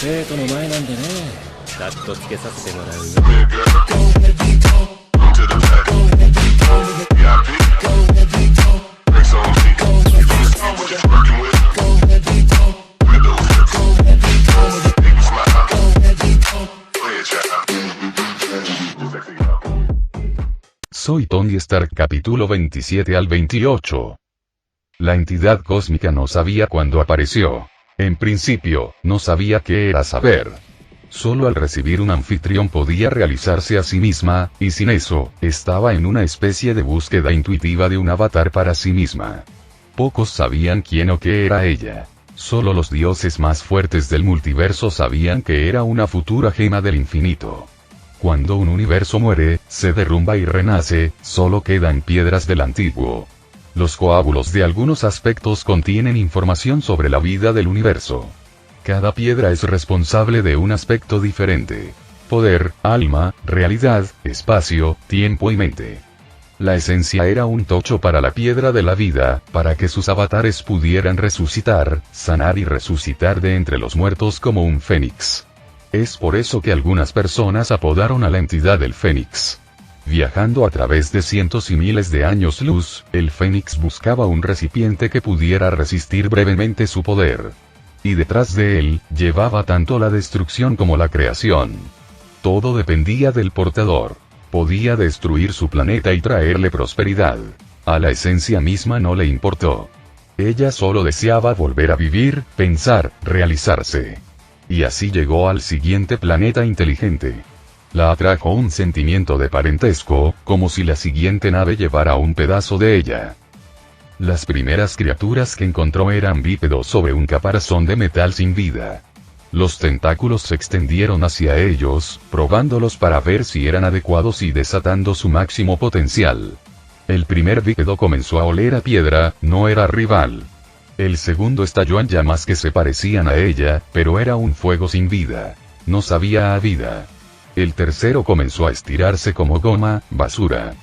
生徒の前なんでね、カットつけさせてもらうよ。Soy Tony Stark, capítulo 27 al 28. La entidad cósmica no sabía cuándo apareció. En principio, no sabía qué era saber. Solo al recibir un anfitrión podía realizarse a sí misma, y sin eso, estaba en una especie de búsqueda intuitiva de un avatar para sí misma. Pocos sabían quién o qué era ella. Solo los dioses más fuertes del multiverso sabían que era una futura gema del infinito. Cuando un universo muere, se derrumba y renace, solo quedan piedras del antiguo. Los coágulos de algunos aspectos contienen información sobre la vida del universo. Cada piedra es responsable de un aspecto diferente. Poder, alma, realidad, espacio, tiempo y mente. La esencia era un tocho para la piedra de la vida, para que sus avatares pudieran resucitar, sanar y resucitar de entre los muertos como un fénix. Es por eso que algunas personas apodaron a la entidad el Fénix. Viajando a través de cientos y miles de años luz, el Fénix buscaba un recipiente que pudiera resistir brevemente su poder. Y detrás de él, llevaba tanto la destrucción como la creación. Todo dependía del portador. Podía destruir su planeta y traerle prosperidad. A la esencia misma no le importó. Ella solo deseaba volver a vivir, pensar, realizarse. Y así llegó al siguiente planeta inteligente. La atrajo un sentimiento de parentesco, como si la siguiente nave llevara un pedazo de ella. Las primeras criaturas que encontró eran bípedos sobre un caparazón de metal sin vida. Los tentáculos se extendieron hacia ellos, probándolos para ver si eran adecuados y desatando su máximo potencial. El primer bípedo comenzó a oler a piedra, no era rival. El segundo estalló en llamas que se parecían a ella, pero era un fuego sin vida. No sabía a vida. El tercero comenzó a estirarse como goma, basura.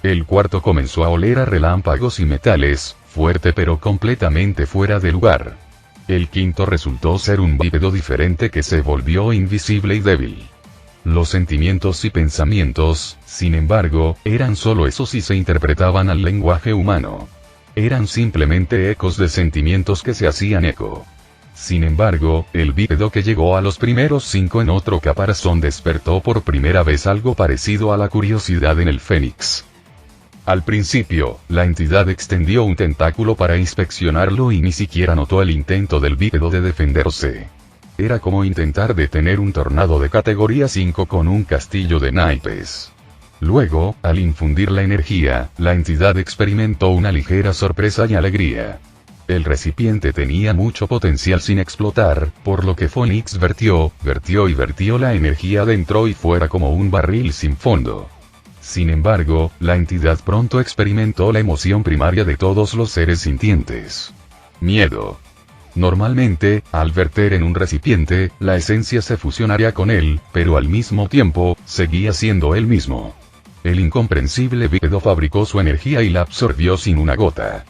El cuarto comenzó a oler a relámpagos y metales, fuerte pero completamente fuera de lugar. El quinto resultó ser un bípedo diferente que se volvió invisible y débil. Los sentimientos y pensamientos, sin embargo, eran solo esos y se interpretaban al lenguaje humano. Eran simplemente ecos de sentimientos que se hacían eco. Sin embargo, el bípedo que llegó a los primeros 5 en otro caparazón despertó por primera vez algo parecido a la curiosidad en el Fénix. Al principio, la entidad extendió un tentáculo para inspeccionarlo y ni siquiera notó el intento del bípedo de defenderse. Era como intentar detener un tornado de categoría 5 con un castillo de naipes. Luego, al infundir la energía, la entidad experimentó una ligera sorpresa y alegría. El recipiente tenía mucho potencial sin explotar, por lo que Fénix vertió la energía dentro y fuera como un barril sin fondo. Sin embargo, la entidad pronto experimentó la emoción primaria de todos los seres sintientes. Miedo. Normalmente, al verter en un recipiente, la esencia se fusionaría con él, pero al mismo tiempo, seguía siendo él mismo. El incomprensible bípedo fabricó su energía y la absorbió sin una gota.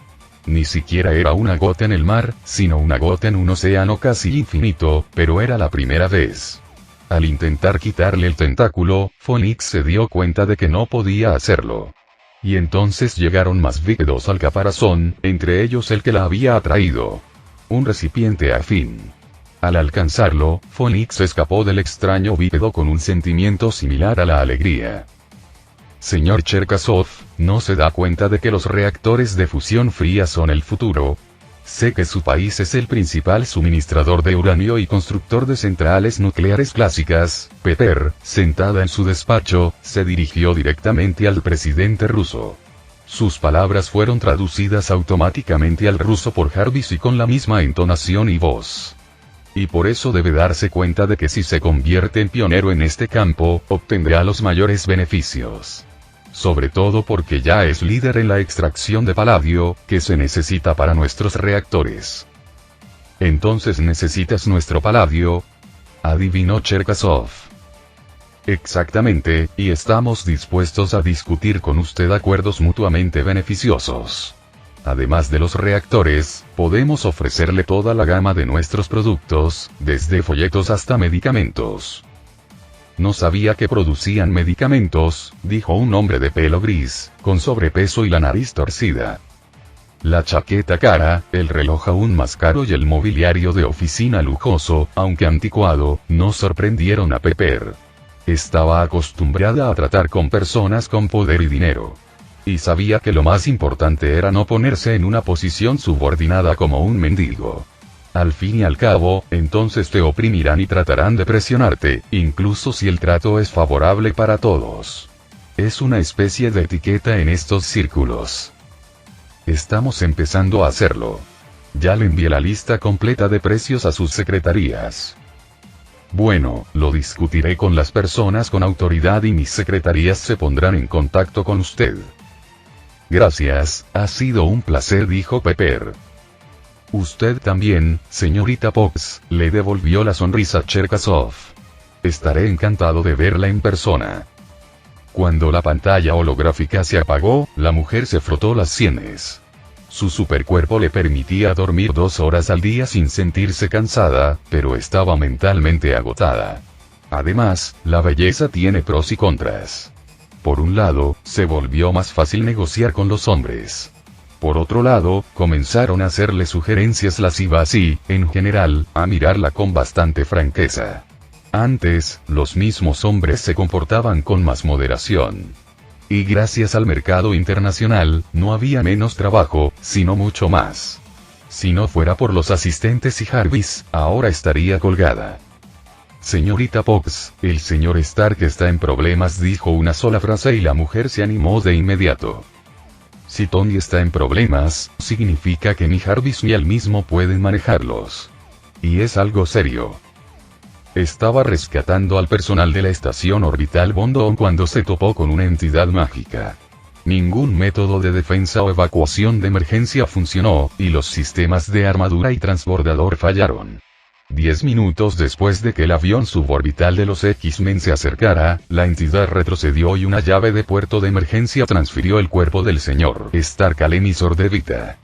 Ni siquiera era una gota en el mar, sino una gota en un océano casi infinito, pero era la primera vez. Al intentar quitarle el tentáculo, Fénix se dio cuenta de que no podía hacerlo. Y entonces llegaron más bípedos al caparazón, entre ellos el que la había atraído. Un recipiente afín. Al alcanzarlo, Fénix escapó del extraño bípedo con un sentimiento similar a la alegría. Señor Cherkasov, ¿no se da cuenta de que los reactores de fusión fría son el futuro? Sé que su país es el principal suministrador de uranio y constructor de centrales nucleares clásicas. Pepper, sentada en su despacho, se dirigió directamente al presidente ruso. Sus palabras fueron traducidas automáticamente al ruso por Jarvis y con la misma entonación y voz. Y por eso debe darse cuenta de que si se convierte en pionero en este campo, obtendrá los mayores beneficios. Sobre todo porque ya es líder en la extracción de paladio, que se necesita para nuestros reactores. Entonces necesitas nuestro paladio, adivinó Cherkasov. Exactamente, y estamos dispuestos a discutir con usted acuerdos mutuamente beneficiosos. Además de los reactores, podemos ofrecerle toda la gama de nuestros productos, desde folletos hasta medicamentos. No sabía que producían medicamentos, dijo un hombre de pelo gris, con sobrepeso y la nariz torcida. La chaqueta cara, el reloj aún más caro y el mobiliario de oficina lujoso, aunque anticuado, no sorprendieron a Pepper. Estaba acostumbrada a tratar con personas con poder y dinero. Y sabía que lo más importante era no ponerse en una posición subordinada como un mendigo. Al fin y al cabo, entonces te oprimirán y tratarán de presionarte, incluso si el trato es favorable para todos. Es una especie de etiqueta en estos círculos. Estamos empezando a hacerlo. Ya le envié la lista completa de precios a sus secretarías. Bueno, lo discutiré con las personas con autoridad y mis secretarías se pondrán en contacto con usted. Gracias, ha sido un placer, dijo Pepper. Usted también, señorita Potts, le devolvió la sonrisa Cherkasov. Estaré encantado de verla en persona. Cuando la pantalla holográfica se apagó, la mujer se frotó las sienes. Su supercuerpo le permitía dormir 2 horas al día sin sentirse cansada, pero estaba mentalmente agotada. Además, la belleza tiene pros y contras. Por un lado, se volvió más fácil negociar con los hombres. Por otro lado, comenzaron a hacerle sugerencias lascivas y, en general, a mirarla con bastante franqueza. Antes, los mismos hombres se comportaban con más moderación. Y gracias al mercado internacional, no había menos trabajo, sino mucho más. Si no fuera por los asistentes y Jarvis, ahora estaría colgada. Señorita Potts, el señor Stark está en problemas, dijo una sola frase y la mujer se animó de inmediato. Si Tony está en problemas, significa que ni Jarvis ni él mismo pueden manejarlos. Y es algo serio. Estaba rescatando al personal de la estación orbital Bondon cuando se topó con una entidad mágica. Ningún método de defensa o evacuación de emergencia funcionó, y los sistemas de armadura y transbordador fallaron. 10 minutos después de que el avión suborbital de los X-Men se acercara, la entidad retrocedió y una llave de puerto de emergencia transfirió el cuerpo del señor Stark al emisor de Vita.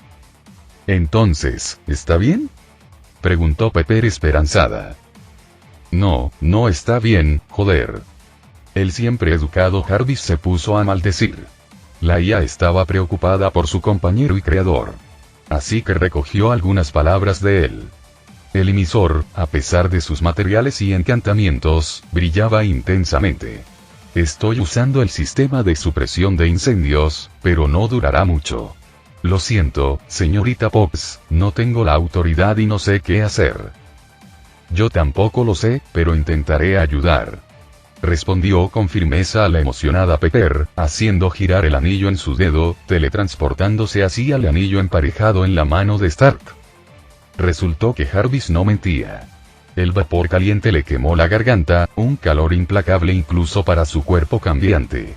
Entonces, ¿está bien?, preguntó Pepper esperanzada. No, no está bien, joder. El siempre educado Jarvis se puso a maldecir. La IA estaba preocupada por su compañero y creador. Así que recogió algunas palabras de él. El emisor, a pesar de sus materiales y encantamientos, brillaba intensamente. Estoy usando el sistema de supresión de incendios, pero no durará mucho. Lo siento, señorita Potts, no tengo la autoridad y no sé qué hacer. Yo tampoco lo sé, pero intentaré ayudar. Respondió con firmeza a la emocionada Pepper, haciendo girar el anillo en su dedo, teletransportándose así al anillo emparejado en la mano de Stark. Resultó que Jarvis no mentía. El vapor caliente le quemó la garganta, un calor implacable incluso para su cuerpo cambiante.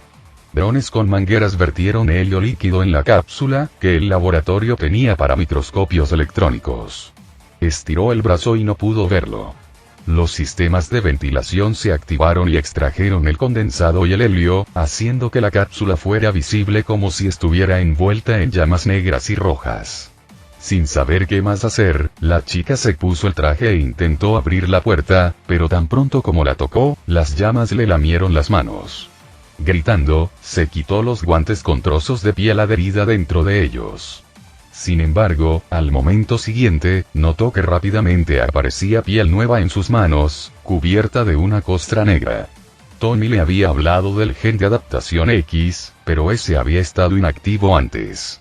Drones con mangueras vertieron helio líquido en la cápsula, que el laboratorio tenía para microscopios electrónicos. Estiró el brazo y no pudo verlo. Los sistemas de ventilación se activaron y extrajeron el condensado y el helio, haciendo que la cápsula fuera visible como si estuviera envuelta en llamas negras y rojas. Sin saber qué más hacer, la chica se puso el traje e intentó abrir la puerta, pero tan pronto como la tocó, las llamas le lamieron las manos. Gritando, se quitó los guantes con trozos de piel adherida dentro de ellos. Sin embargo, al momento siguiente, notó que rápidamente aparecía piel nueva en sus manos, cubierta de una costra negra. Tony le había hablado del gen de adaptación X, pero ese había estado inactivo antes.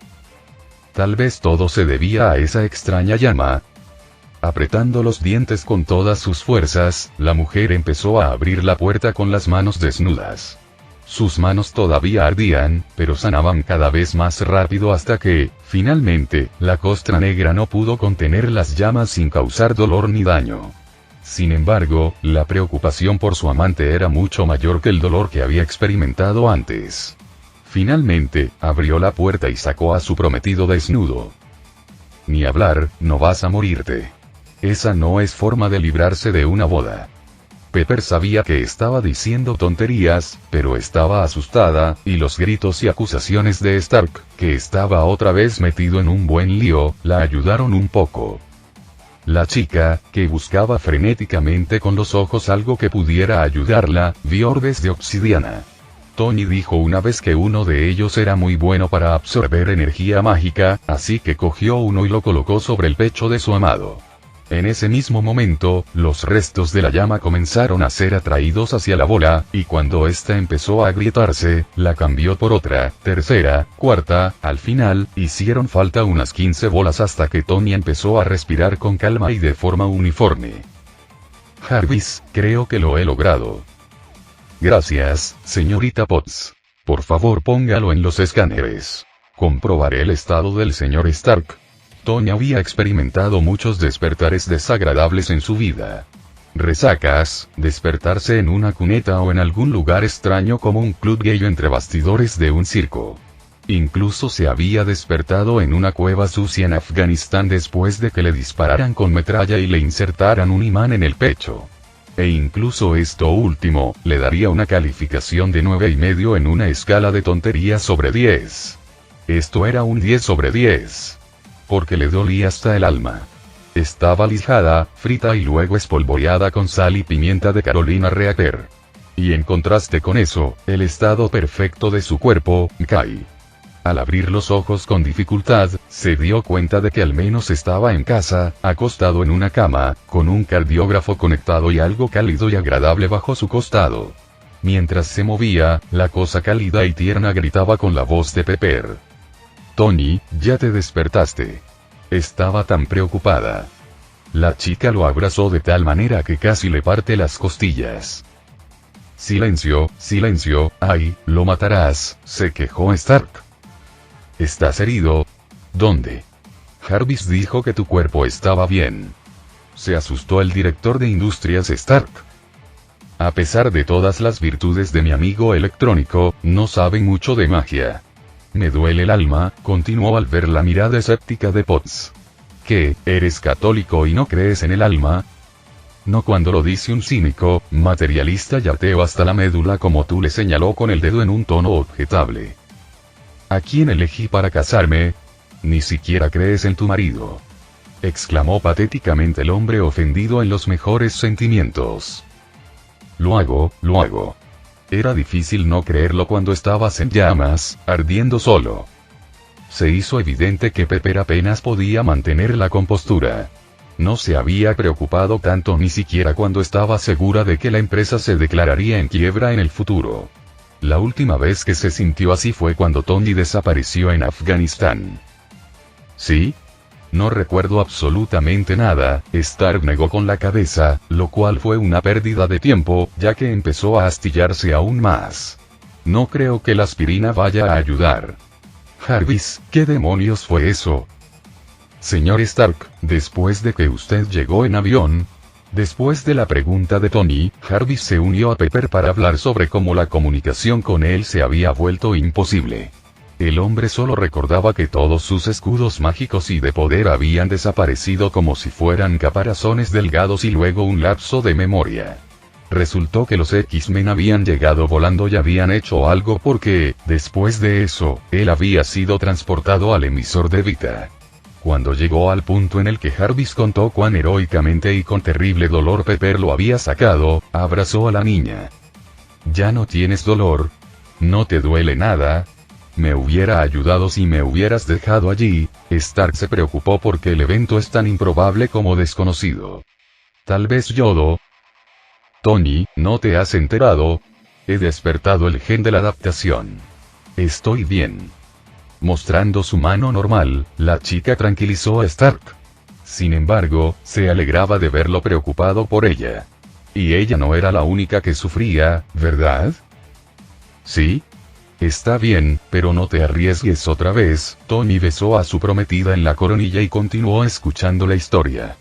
Tal vez todo se debía a esa extraña llama. Apretando los dientes con todas sus fuerzas, la mujer empezó a abrir la puerta con las manos desnudas. Sus manos todavía ardían, pero sanaban cada vez más rápido hasta que, finalmente, la costra negra no pudo contener las llamas sin causar dolor ni daño. Sin embargo, la preocupación por su amante era mucho mayor que el dolor que había experimentado antes. Finalmente, abrió la puerta y sacó a su prometido desnudo. Ni hablar, no vas a morirte. Esa no es forma de librarse de una boda. Pepper sabía que estaba diciendo tonterías, pero estaba asustada, y los gritos y acusaciones de Stark, que estaba otra vez metido en un buen lío, la ayudaron un poco. La chica, que buscaba frenéticamente con los ojos algo que pudiera ayudarla, vio orbes de obsidiana. Tony dijo una vez que uno de ellos era muy bueno para absorber energía mágica, así que cogió uno y lo colocó sobre el pecho de su amado. En ese mismo momento, los restos de la llama comenzaron a ser atraídos hacia la bola, y cuando ésta empezó a agrietarse, la cambió por otra, tercera, cuarta, al final, hicieron falta unas 15 bolas hasta que Tony empezó a respirar con calma y de forma uniforme. Jarvis, creo que lo he logrado. Gracias, señorita Potts. Por favor póngalo en los escáneres. Comprobaré el estado del señor Stark. Tony había experimentado muchos despertares desagradables en su vida. Resacas, despertarse en una cuneta o en algún lugar extraño como un club gay entre bastidores de un circo. Incluso se había despertado en una cueva sucia en Afganistán después de que le dispararan con metralla y le insertaran un imán en el pecho. E incluso esto último, le daría una calificación de 9,5 en una escala de tonterías sobre 10. Esto era un 10 sobre 10. Porque le dolía hasta el alma. Estaba lijada, frita y luego espolvoreada con sal y pimienta de Carolina Reaper. Y en contraste con eso, el estado perfecto de su cuerpo, Kai. Al abrir los ojos con dificultad, se dio cuenta de que al menos estaba en casa, acostado en una cama, con un cardiógrafo conectado y algo cálido y agradable bajo su costado. Mientras se movía, la cosa cálida y tierna gritaba con la voz de Pepper. Tony, ya te despertaste. Estaba tan preocupada. La chica lo abrazó de tal manera que casi le parte las costillas. Silencio, silencio, ay, lo matarás, se quejó Stark. ¿Estás herido? ¿Dónde? Jarvis dijo que tu cuerpo estaba bien. Se asustó el director de Industrias Stark. A pesar de todas las virtudes de mi amigo electrónico, no sabe mucho de magia. Me duele el alma, continuó al ver la mirada escéptica de Potts. ¿Qué, eres católico y no crees en el alma? No cuando lo dice un cínico, materialista y ateo hasta la médula como tú, le señaló con el dedo en un tono objetable. ¿A quién elegí para casarme? Ni siquiera crees en tu marido. Exclamó patéticamente el hombre ofendido en los mejores sentimientos. Lo hago, lo hago. Era difícil no creerlo cuando estabas en llamas, ardiendo solo. Se hizo evidente que Pepper apenas podía mantener la compostura. No se había preocupado tanto ni siquiera cuando estaba segura de que la empresa se declararía en quiebra en el futuro. La última vez que se sintió así fue cuando Tony desapareció en Afganistán. ¿Sí? No recuerdo absolutamente nada, Stark negó con la cabeza, lo cual fue una pérdida de tiempo, ya que empezó a astillarse aún más. No creo que la aspirina vaya a ayudar. Jarvis, ¿qué demonios fue eso? Señor Stark, después de que usted llegó en avión... Después de la pregunta de Tony, Jarvis se unió a Pepper para hablar sobre cómo la comunicación con él se había vuelto imposible. El hombre solo recordaba que todos sus escudos mágicos y de poder habían desaparecido como si fueran caparazones delgados y luego un lapso de memoria. Resultó que los X-Men habían llegado volando y habían hecho algo porque, después de eso, él había sido transportado al emisor de Vita. Cuando llegó al punto en el que Jarvis contó cuán heroicamente y con terrible dolor Pepper lo había sacado, abrazó a la niña. ¿Ya no tienes dolor? ¿No te duele nada? Me hubiera ayudado si me hubieras dejado allí. Stark se preocupó porque el evento es tan improbable como desconocido. Tal vez Yodo. Tony, ¿no te has enterado? He despertado el gen de la adaptación. Estoy bien. Mostrando su mano normal, la chica tranquilizó a Stark. Sin embargo, se alegraba de verlo preocupado por ella. Y ella no era la única que sufría, ¿verdad? ¿Sí? Está bien, pero no te arriesgues otra vez. Tony besó a su prometida en la coronilla y continuó escuchando la historia.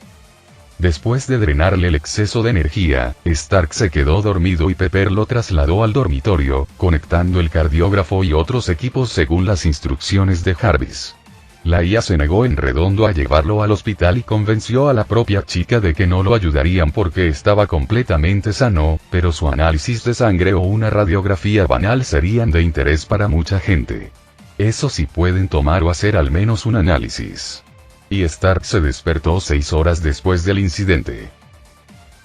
Después de drenarle el exceso de energía, Stark se quedó dormido y Pepper lo trasladó al dormitorio, conectando el cardiógrafo y otros equipos según las instrucciones de Jarvis. La IA se negó en redondo a llevarlo al hospital y convenció a la propia chica de que no lo ayudarían porque estaba completamente sano, pero su análisis de sangre o una radiografía banal serían de interés para mucha gente. Eso sí pueden tomar o hacer al menos un análisis. Y Stark se despertó 6 horas después del incidente.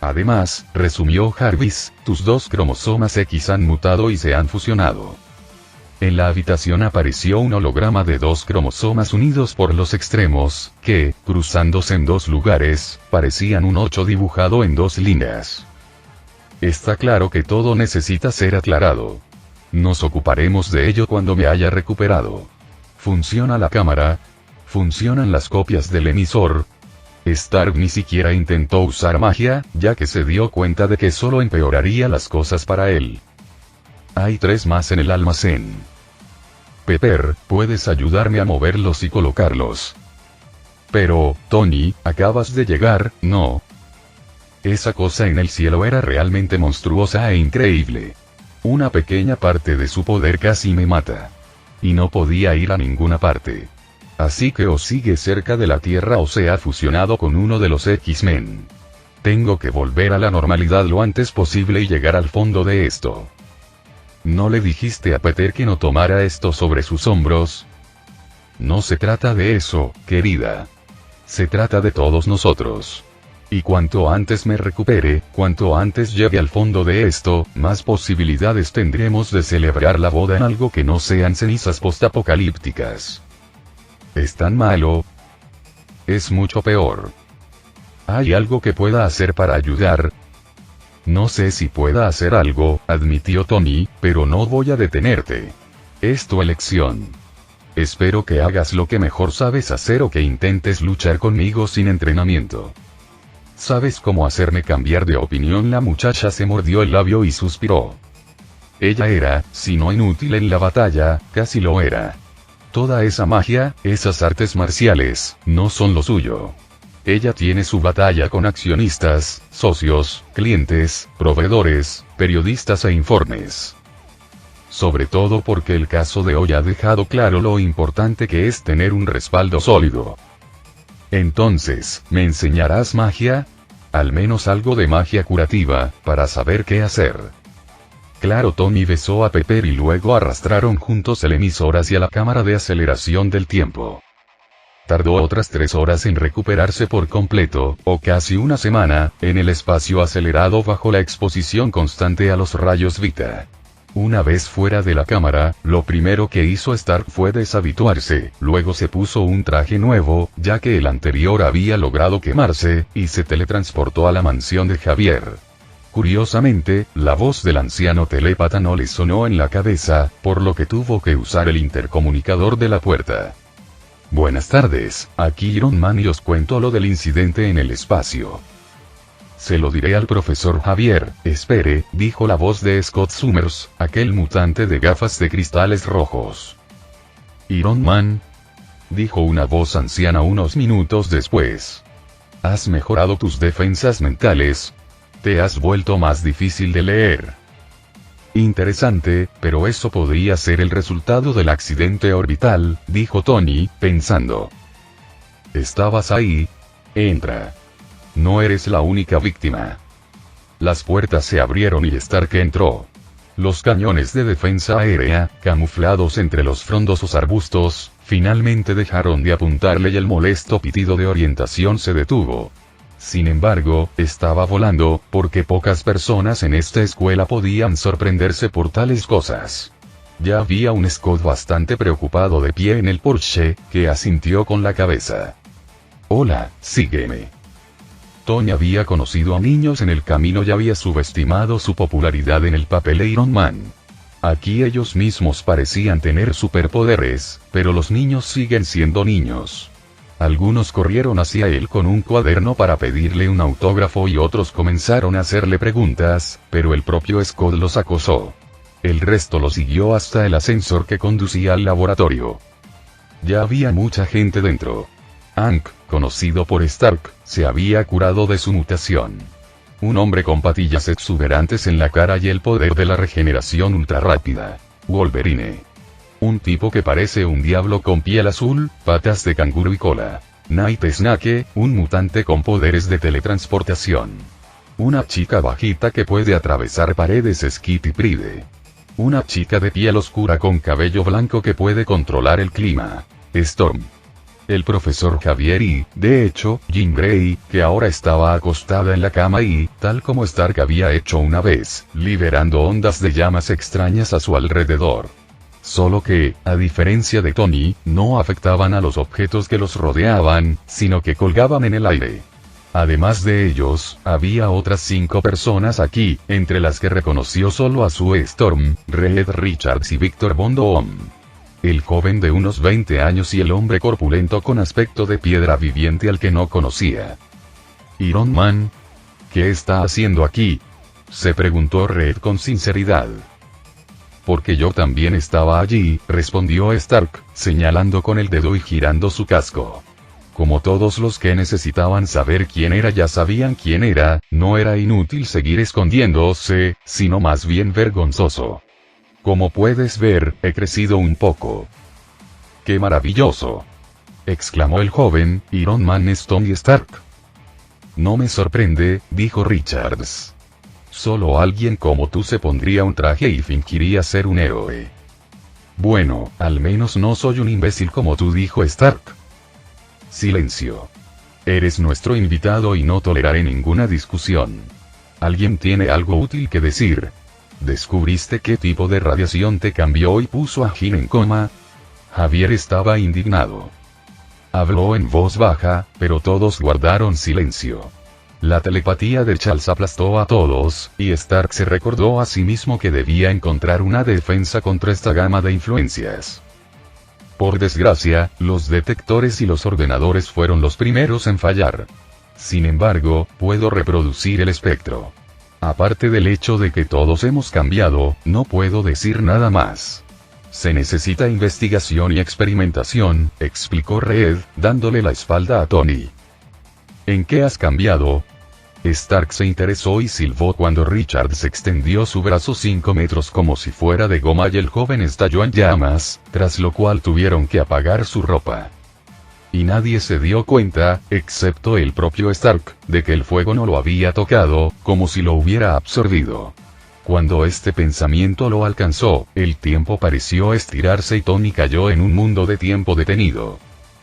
Además, resumió Jarvis, tus 2 cromosomas X han mutado y se han fusionado. En la habitación apareció un holograma de 2 cromosomas unidos por los extremos, que, cruzándose en 2 lugares, parecían un 8 dibujado en 2 líneas. Está claro que todo necesita ser aclarado. Nos ocuparemos de ello cuando me haya recuperado. ¿Funciona la cámara? ¿Funcionan las copias del emisor? Stark ni siquiera intentó usar magia, ya que se dio cuenta de que solo empeoraría las cosas para él. Hay 3 más en el almacén. Pepper, ¿puedes ayudarme a moverlos y colocarlos? Pero, Tony, acabas de llegar, ¿no? Esa cosa en el cielo era realmente monstruosa e increíble. Una pequeña parte de su poder casi me mata. Y no podía ir a ninguna parte. Así que o sigue cerca de la Tierra o se ha fusionado con uno de los X-Men. Tengo que volver a la normalidad lo antes posible y llegar al fondo de esto. ¿No le dijiste a Peter que no tomara esto sobre sus hombros? No se trata de eso, querida. Se trata de todos nosotros. Y cuanto antes me recupere, cuanto antes llegue al fondo de esto, más posibilidades tendremos de celebrar la boda en algo que no sean cenizas postapocalípticas. ¿Es tan malo? Es mucho peor. ¿Hay algo que pueda hacer para ayudar? No sé si pueda hacer algo, admitió Tony, pero no voy a detenerte. Es tu elección. Espero que hagas lo que mejor sabes hacer o que intentes luchar conmigo sin entrenamiento. ¿Sabes cómo hacerme cambiar de opinión? La muchacha se mordió el labio y suspiró. Ella era, si no inútil en la batalla, casi lo era. Toda esa magia, esas artes marciales, no son lo suyo. Ella tiene su batalla con accionistas, socios, clientes, proveedores, periodistas e informes. Sobre todo porque el caso de hoy ha dejado claro lo importante que es tener un respaldo sólido. Entonces, ¿me enseñarás magia? Al menos algo de magia curativa, para saber qué hacer. Claro, Tony besó a Pepper y luego arrastraron juntos el emisor hacia la cámara de aceleración del tiempo. Tardó otras 3 horas en recuperarse por completo, o casi una semana, en el espacio acelerado bajo la exposición constante a los rayos Vita. Una vez fuera de la cámara, lo primero que hizo Stark fue deshabituarse, luego se puso un traje nuevo, ya que el anterior había logrado quemarse, y se teletransportó a la mansión de Javier. Curiosamente, la voz del anciano telépata no le sonó en la cabeza, por lo que tuvo que usar el intercomunicador de la puerta. Buenas tardes, aquí Iron Man y os cuento lo del incidente en el espacio. Se lo diré al profesor Javier, espere, dijo la voz de Scott Summers, aquel mutante de gafas de cristales rojos. Iron Man, dijo una voz anciana unos minutos después. ¿Has mejorado tus defensas mentales? Te has vuelto más difícil de leer. Interesante, pero eso podría ser el resultado del accidente orbital, dijo Tony, pensando. ¿Estabas ahí? Entra. No eres la única víctima. Las puertas se abrieron y Stark entró. Los cañones de defensa aérea, camuflados entre los frondosos arbustos, finalmente dejaron de apuntarle y el molesto pitido de orientación se detuvo. Sin embargo, estaba volando, porque pocas personas en esta escuela podían sorprenderse por tales cosas. Ya había un Scott bastante preocupado de pie en el Porsche, que asintió con la cabeza. Hola, sígueme. Tony había conocido a niños en el camino y había subestimado su popularidad en el papel de Iron Man. Aquí ellos mismos parecían tener superpoderes, pero los niños siguen siendo niños. Algunos corrieron hacia él con un cuaderno para pedirle un autógrafo y otros comenzaron a hacerle preguntas, pero el propio Scott los acosó. El resto lo siguió hasta el ascensor que conducía al laboratorio. Ya había mucha gente dentro. Hank, conocido por Stark, se había curado de su mutación. Un hombre con patillas exuberantes en la cara y el poder de la regeneración ultra rápida. Wolverine. Un tipo que parece un diablo con piel azul, patas de canguro y cola. Night Snake, un mutante con poderes de teletransportación. Una chica bajita que puede atravesar paredes Skitty Pride. Una chica de piel oscura con cabello blanco que puede controlar el clima. Storm. El profesor Javier y, de hecho, Jean Grey, que ahora estaba acostada en la cama y, tal como Stark había hecho una vez, liberando ondas de llamas extrañas a su alrededor. Solo que, a diferencia de Tony, no afectaban a los objetos que los rodeaban, sino que colgaban en el aire. Además de ellos, había otras 5 personas aquí, entre las que reconoció solo a Sue Storm, Reed Richards y Victor Von Doom. El joven de unos 20 años y el hombre corpulento con aspecto de piedra viviente al que no conocía. Iron Man, ¿qué está haciendo aquí?, se preguntó Reed con sinceridad. Porque yo también estaba allí, respondió Stark, señalando con el dedo y girando su casco. Como todos los que necesitaban saber quién era ya sabían quién era, no era inútil seguir escondiéndose, sino más bien vergonzoso. Como puedes ver, he crecido un poco. ¡Qué maravilloso!, exclamó el joven, Iron Man es Tony Stark. No me sorprende, dijo Richards. Solo alguien como tú se pondría un traje y fingiría ser un héroe. Bueno, al menos no soy un imbécil como tú, dijo Stark. Silencio. Eres nuestro invitado y no toleraré ninguna discusión. ¿Alguien tiene algo útil que decir? ¿Descubriste qué tipo de radiación te cambió y puso a Jean en coma? Javier estaba indignado. Habló en voz baja, pero todos guardaron silencio. La telepatía de Charles aplastó a todos, y Stark se recordó a sí mismo que debía encontrar una defensa contra esta gama de influencias. Por desgracia, los detectores y los ordenadores fueron los primeros en fallar. Sin embargo, puedo reproducir el espectro. Aparte del hecho de que todos hemos cambiado, no puedo decir nada más. Se necesita investigación y experimentación, explicó Reed, dándole la espalda a Tony. ¿En qué has cambiado? Stark se interesó y silbó cuando Richards extendió su brazo 5 metros como si fuera de goma y el joven estalló en llamas, tras lo cual tuvieron que apagar su ropa. Y nadie se dio cuenta, excepto el propio Stark, de que el fuego no lo había tocado, como si lo hubiera absorbido. Cuando este pensamiento lo alcanzó, el tiempo pareció estirarse y Tony cayó en un mundo de tiempo detenido.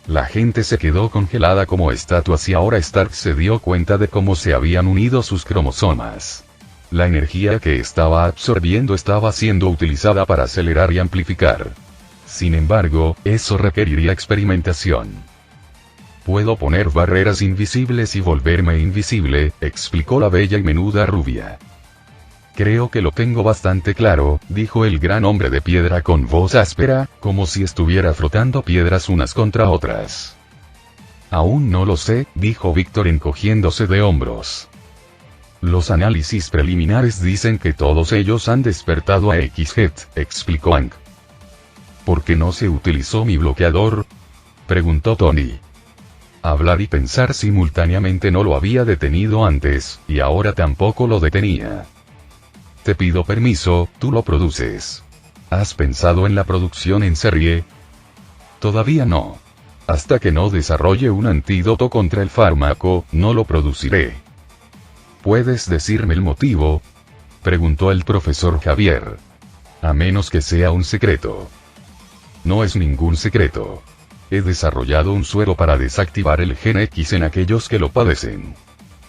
La gente se quedó congelada como estatuas y ahora Stark se dio cuenta de cómo se habían unido sus cromosomas. La energía que estaba absorbiendo estaba siendo utilizada para acelerar y amplificar. Sin embargo, eso requeriría experimentación. Puedo poner barreras invisibles y volverme invisible, explicó la bella y menuda rubia. Creo que lo tengo bastante claro, dijo el gran hombre de piedra con voz áspera, como si estuviera frotando piedras unas contra otras. Aún no lo sé, dijo Víctor encogiéndose de hombros. Los análisis preliminares dicen que todos ellos han despertado a X-Jet, explicó Hank. ¿Por qué no se utilizó mi bloqueador?, preguntó Tony. Hablar y pensar simultáneamente no lo había detenido antes, y ahora tampoco lo detenía. Te pido permiso, tú lo produces. ¿Has pensado en la producción en serie? Todavía no. Hasta que no desarrolle un antídoto contra el fármaco, no lo produciré. ¿Puedes decirme el motivo?, preguntó el profesor Javier. A menos que sea un secreto. No es ningún secreto. He desarrollado un suero para desactivar el gen X en aquellos que lo padecen.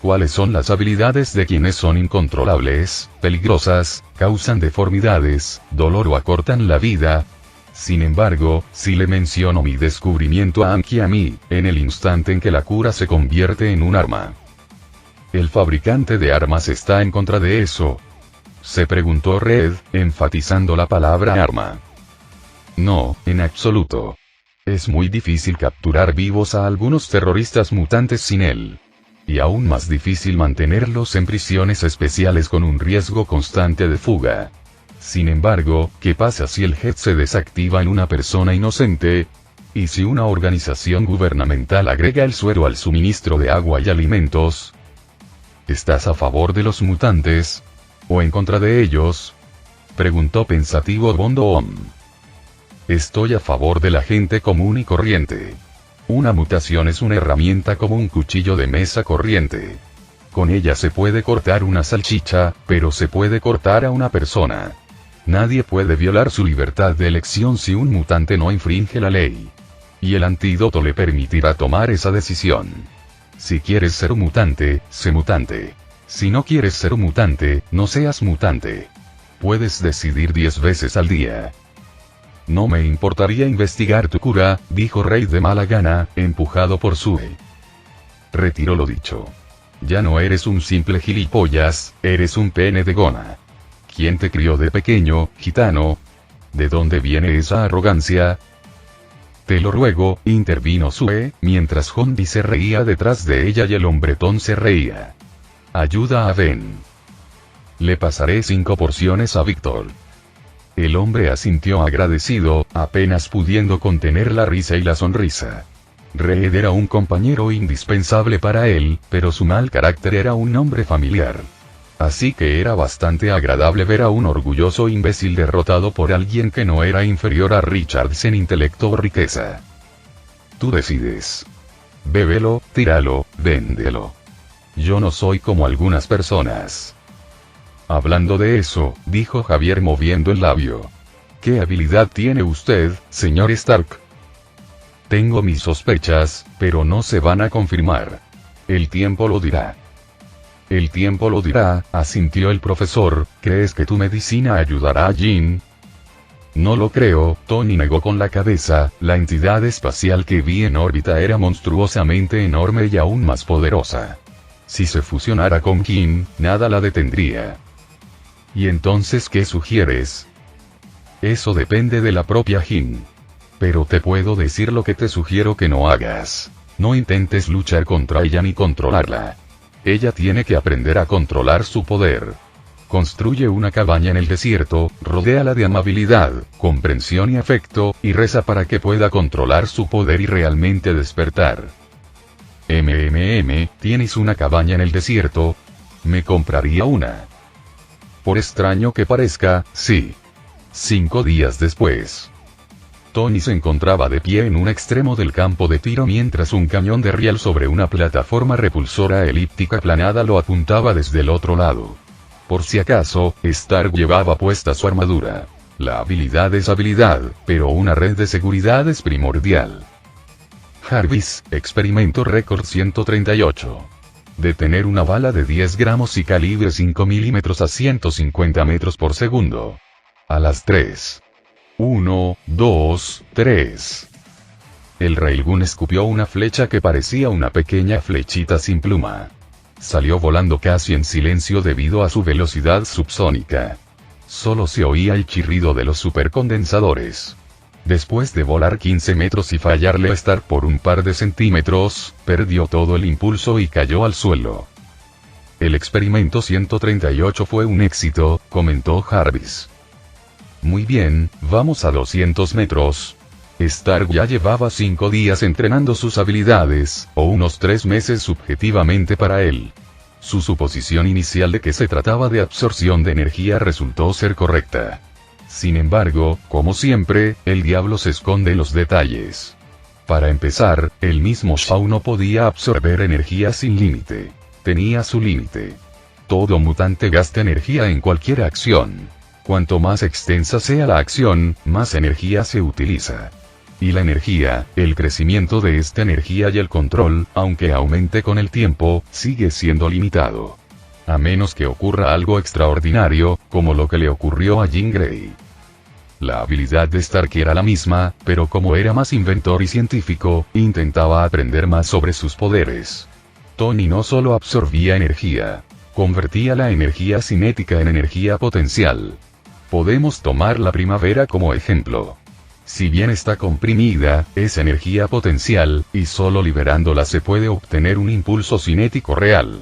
¿Cuáles son las habilidades de quienes son incontrolables, peligrosas, causan deformidades, dolor o acortan la vida? Sin embargo, si le menciono mi descubrimiento a Hank y a mí, en el instante en que la cura se convierte en un arma. ¿El fabricante de armas está en contra de eso?, se preguntó Reed, enfatizando la palabra arma. No, en absoluto. Es muy difícil capturar vivos a algunos terroristas mutantes sin él. Y aún más difícil mantenerlos en prisiones especiales con un riesgo constante de fuga. Sin embargo, ¿qué pasa si el jet se desactiva en una persona inocente? ¿Y si una organización gubernamental agrega el suero al suministro de agua y alimentos? ¿Estás a favor de los mutantes? ¿O en contra de ellos?, preguntó pensativo Von Doom. Estoy a favor de la gente común y corriente. Una mutación es una herramienta como un cuchillo de mesa corriente. Con ella se puede cortar una salchicha, pero se puede cortar a una persona. Nadie puede violar su libertad de elección si un mutante no infringe la ley. Y el antídoto le permitirá tomar esa decisión. Si quieres ser mutante, sé mutante. Si no quieres ser mutante, no seas mutante. Puedes decidir 10 veces al día. No me importaría investigar tu cura, dijo Rey de mala gana, empujado por Sue. Retiró lo dicho. Ya no eres un simple gilipollas, eres un pene de goma. ¿Quién te crió de pequeño, gitano? ¿De dónde viene esa arrogancia? Te lo ruego, intervino Sue, mientras Hondi se reía detrás de ella y el hombretón se reía. Ayuda a Ben. Le pasaré 5 porciones a Víctor. El hombre asintió agradecido, apenas pudiendo contener la risa y la sonrisa. Reed era un compañero indispensable para él, pero su mal carácter era un hombre familiar. Así que era bastante agradable ver a un orgulloso imbécil derrotado por alguien que no era inferior a Richards en intelecto o riqueza. Tú decides. Bébelo, tíralo, véndelo. Yo no soy como algunas personas. Hablando de eso, dijo Javier moviendo el labio. ¿Qué habilidad tiene usted, señor Stark? Tengo mis sospechas, pero no se van a confirmar. El tiempo lo dirá. El tiempo lo dirá, asintió el profesor. ¿Crees que tu medicina ayudará a Jean? No lo creo, Tony negó con la cabeza. La entidad espacial que vi en órbita era monstruosamente enorme y aún más poderosa. Si se fusionara con Jean, nada la detendría. ¿Y entonces qué sugieres? Eso depende de la propia Jean. Pero te puedo decir lo que te sugiero que no hagas. No intentes luchar contra ella ni controlarla. Ella tiene que aprender a controlar su poder. Construye una cabaña en el desierto, rodéala de amabilidad, comprensión y afecto, y reza para que pueda controlar su poder y realmente despertar. ¿Tienes una cabaña en el desierto? Me compraría una. Por extraño que parezca, sí. 5 días después. Tony se encontraba de pie en un extremo del campo de tiro mientras un cañón de riel sobre una plataforma repulsora elíptica aplanada lo apuntaba desde el otro lado. Por si acaso, Stark llevaba puesta su armadura. La habilidad es habilidad, pero una red de seguridad es primordial. Jarvis, experimento récord 138. Detener una bala de 10 gramos y calibre 5 milímetros a 150 metros por segundo. A las 3. 1, 2, 3. El Railgun escupió una flecha que parecía una pequeña flechita sin pluma. Salió volando casi en silencio debido a su velocidad subsónica. Solo se oía el chirrido de los supercondensadores. Después de volar 15 metros y fallarle a Stark por un par de centímetros, perdió todo el impulso y cayó al suelo. El experimento 138 fue un éxito, comentó Jarvis. Muy bien, vamos a 200 metros. Stark ya llevaba 5 días entrenando sus habilidades, o unos 3 meses subjetivamente para él. Su suposición inicial de que se trataba de absorción de energía resultó ser correcta. Sin embargo, como siempre, el diablo se esconde en los detalles. Para empezar, el mismo Shaw no podía absorber energía sin límite. Tenía su límite. Todo mutante gasta energía en cualquier acción. Cuanto más extensa sea la acción, más energía se utiliza. Y la energía, el crecimiento de esta energía y el control, aunque aumente con el tiempo, sigue siendo limitado. A menos que ocurra algo extraordinario, como lo que le ocurrió a Jean Grey. La habilidad de Stark era la misma, pero como era más inventor y científico, intentaba aprender más sobre sus poderes. Tony no solo absorbía energía, convertía la energía cinética en energía potencial. Podemos tomar la primavera como ejemplo. Si bien está comprimida, es energía potencial, y solo liberándola se puede obtener un impulso cinético real.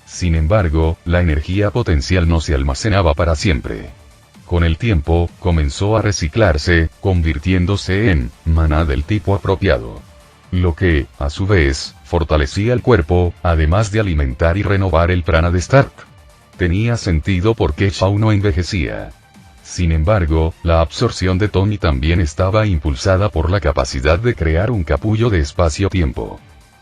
Sin embargo, la energía potencial no se almacenaba para siempre. Con el tiempo, comenzó a reciclarse, convirtiéndose en maná del tipo apropiado. Lo que, a su vez, fortalecía el cuerpo, además de alimentar y renovar el prana de Stark. Tenía sentido porque Shaw no envejecía. Sin embargo, la absorción de Tony también estaba impulsada por la capacidad de crear un capullo de espacio-tiempo.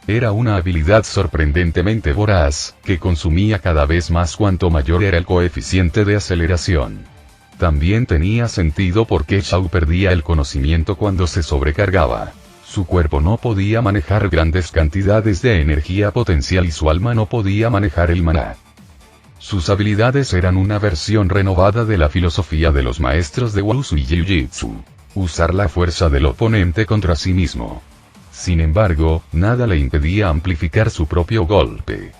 Era una habilidad sorprendentemente voraz, que consumía cada vez más cuanto mayor era el coeficiente de aceleración. También tenía sentido por qué Shaw perdía el conocimiento cuando se sobrecargaba. Su cuerpo no podía manejar grandes cantidades de energía potencial y su alma no podía manejar el maná. Sus habilidades eran una versión renovada de la filosofía de los maestros de Wushu y Jiu-Jitsu. Usar la fuerza del oponente contra sí mismo. Sin embargo, nada le impedía amplificar su propio golpe.